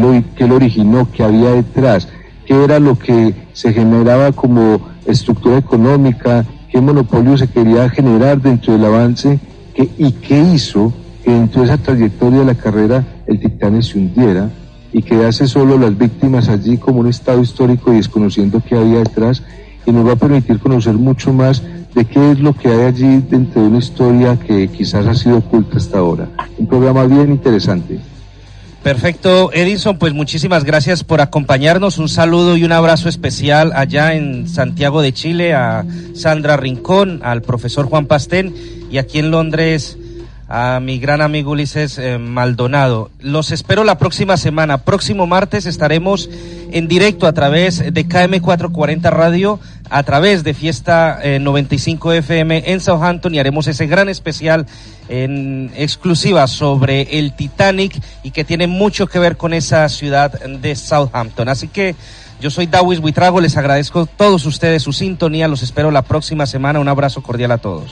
lo originó, qué había detrás, qué era lo que se generaba como estructura económica, qué monopolio se quería generar dentro del avance, y qué hizo que dentro de esa trayectoria de la carrera el Titanic se hundiera, y quedarse solo las víctimas allí como un estado histórico y desconociendo qué había detrás, y nos va a permitir conocer mucho más de qué es lo que hay allí dentro de una historia que quizás ha sido oculta hasta ahora. Un programa bien interesante. Perfecto, Edinson, pues muchísimas gracias por acompañarnos. Un saludo y un abrazo especial allá en Santiago de Chile a Sandra Rincón, al profesor Juan Pastén, y aquí en Londres a mi gran amigo Ulises Maldonado. Los espero la próxima semana. Próximo martes estaremos en directo a través de KM440 Radio, a través de Fiesta 95 FM en Southampton, y haremos ese gran especial en exclusiva sobre el Titanic y que tiene mucho que ver con esa ciudad de Southampton. Así que yo soy Dawis Buitrago, les agradezco a todos ustedes su sintonía, los espero la próxima semana. Un abrazo cordial a todos.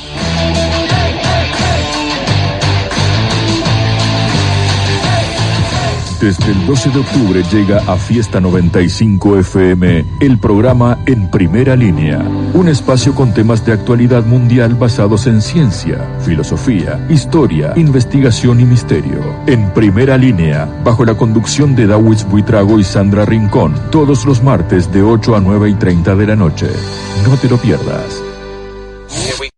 Desde el 12 de octubre llega a Fiesta 95 FM el programa En Primera Línea, un espacio con temas de actualidad mundial basados en ciencia, filosofía, historia, investigación y misterio. En Primera Línea, bajo la conducción de Dawis Buitrago y Sandra Rincón, todos los martes de 8 a 9:30 de la noche. No te lo pierdas.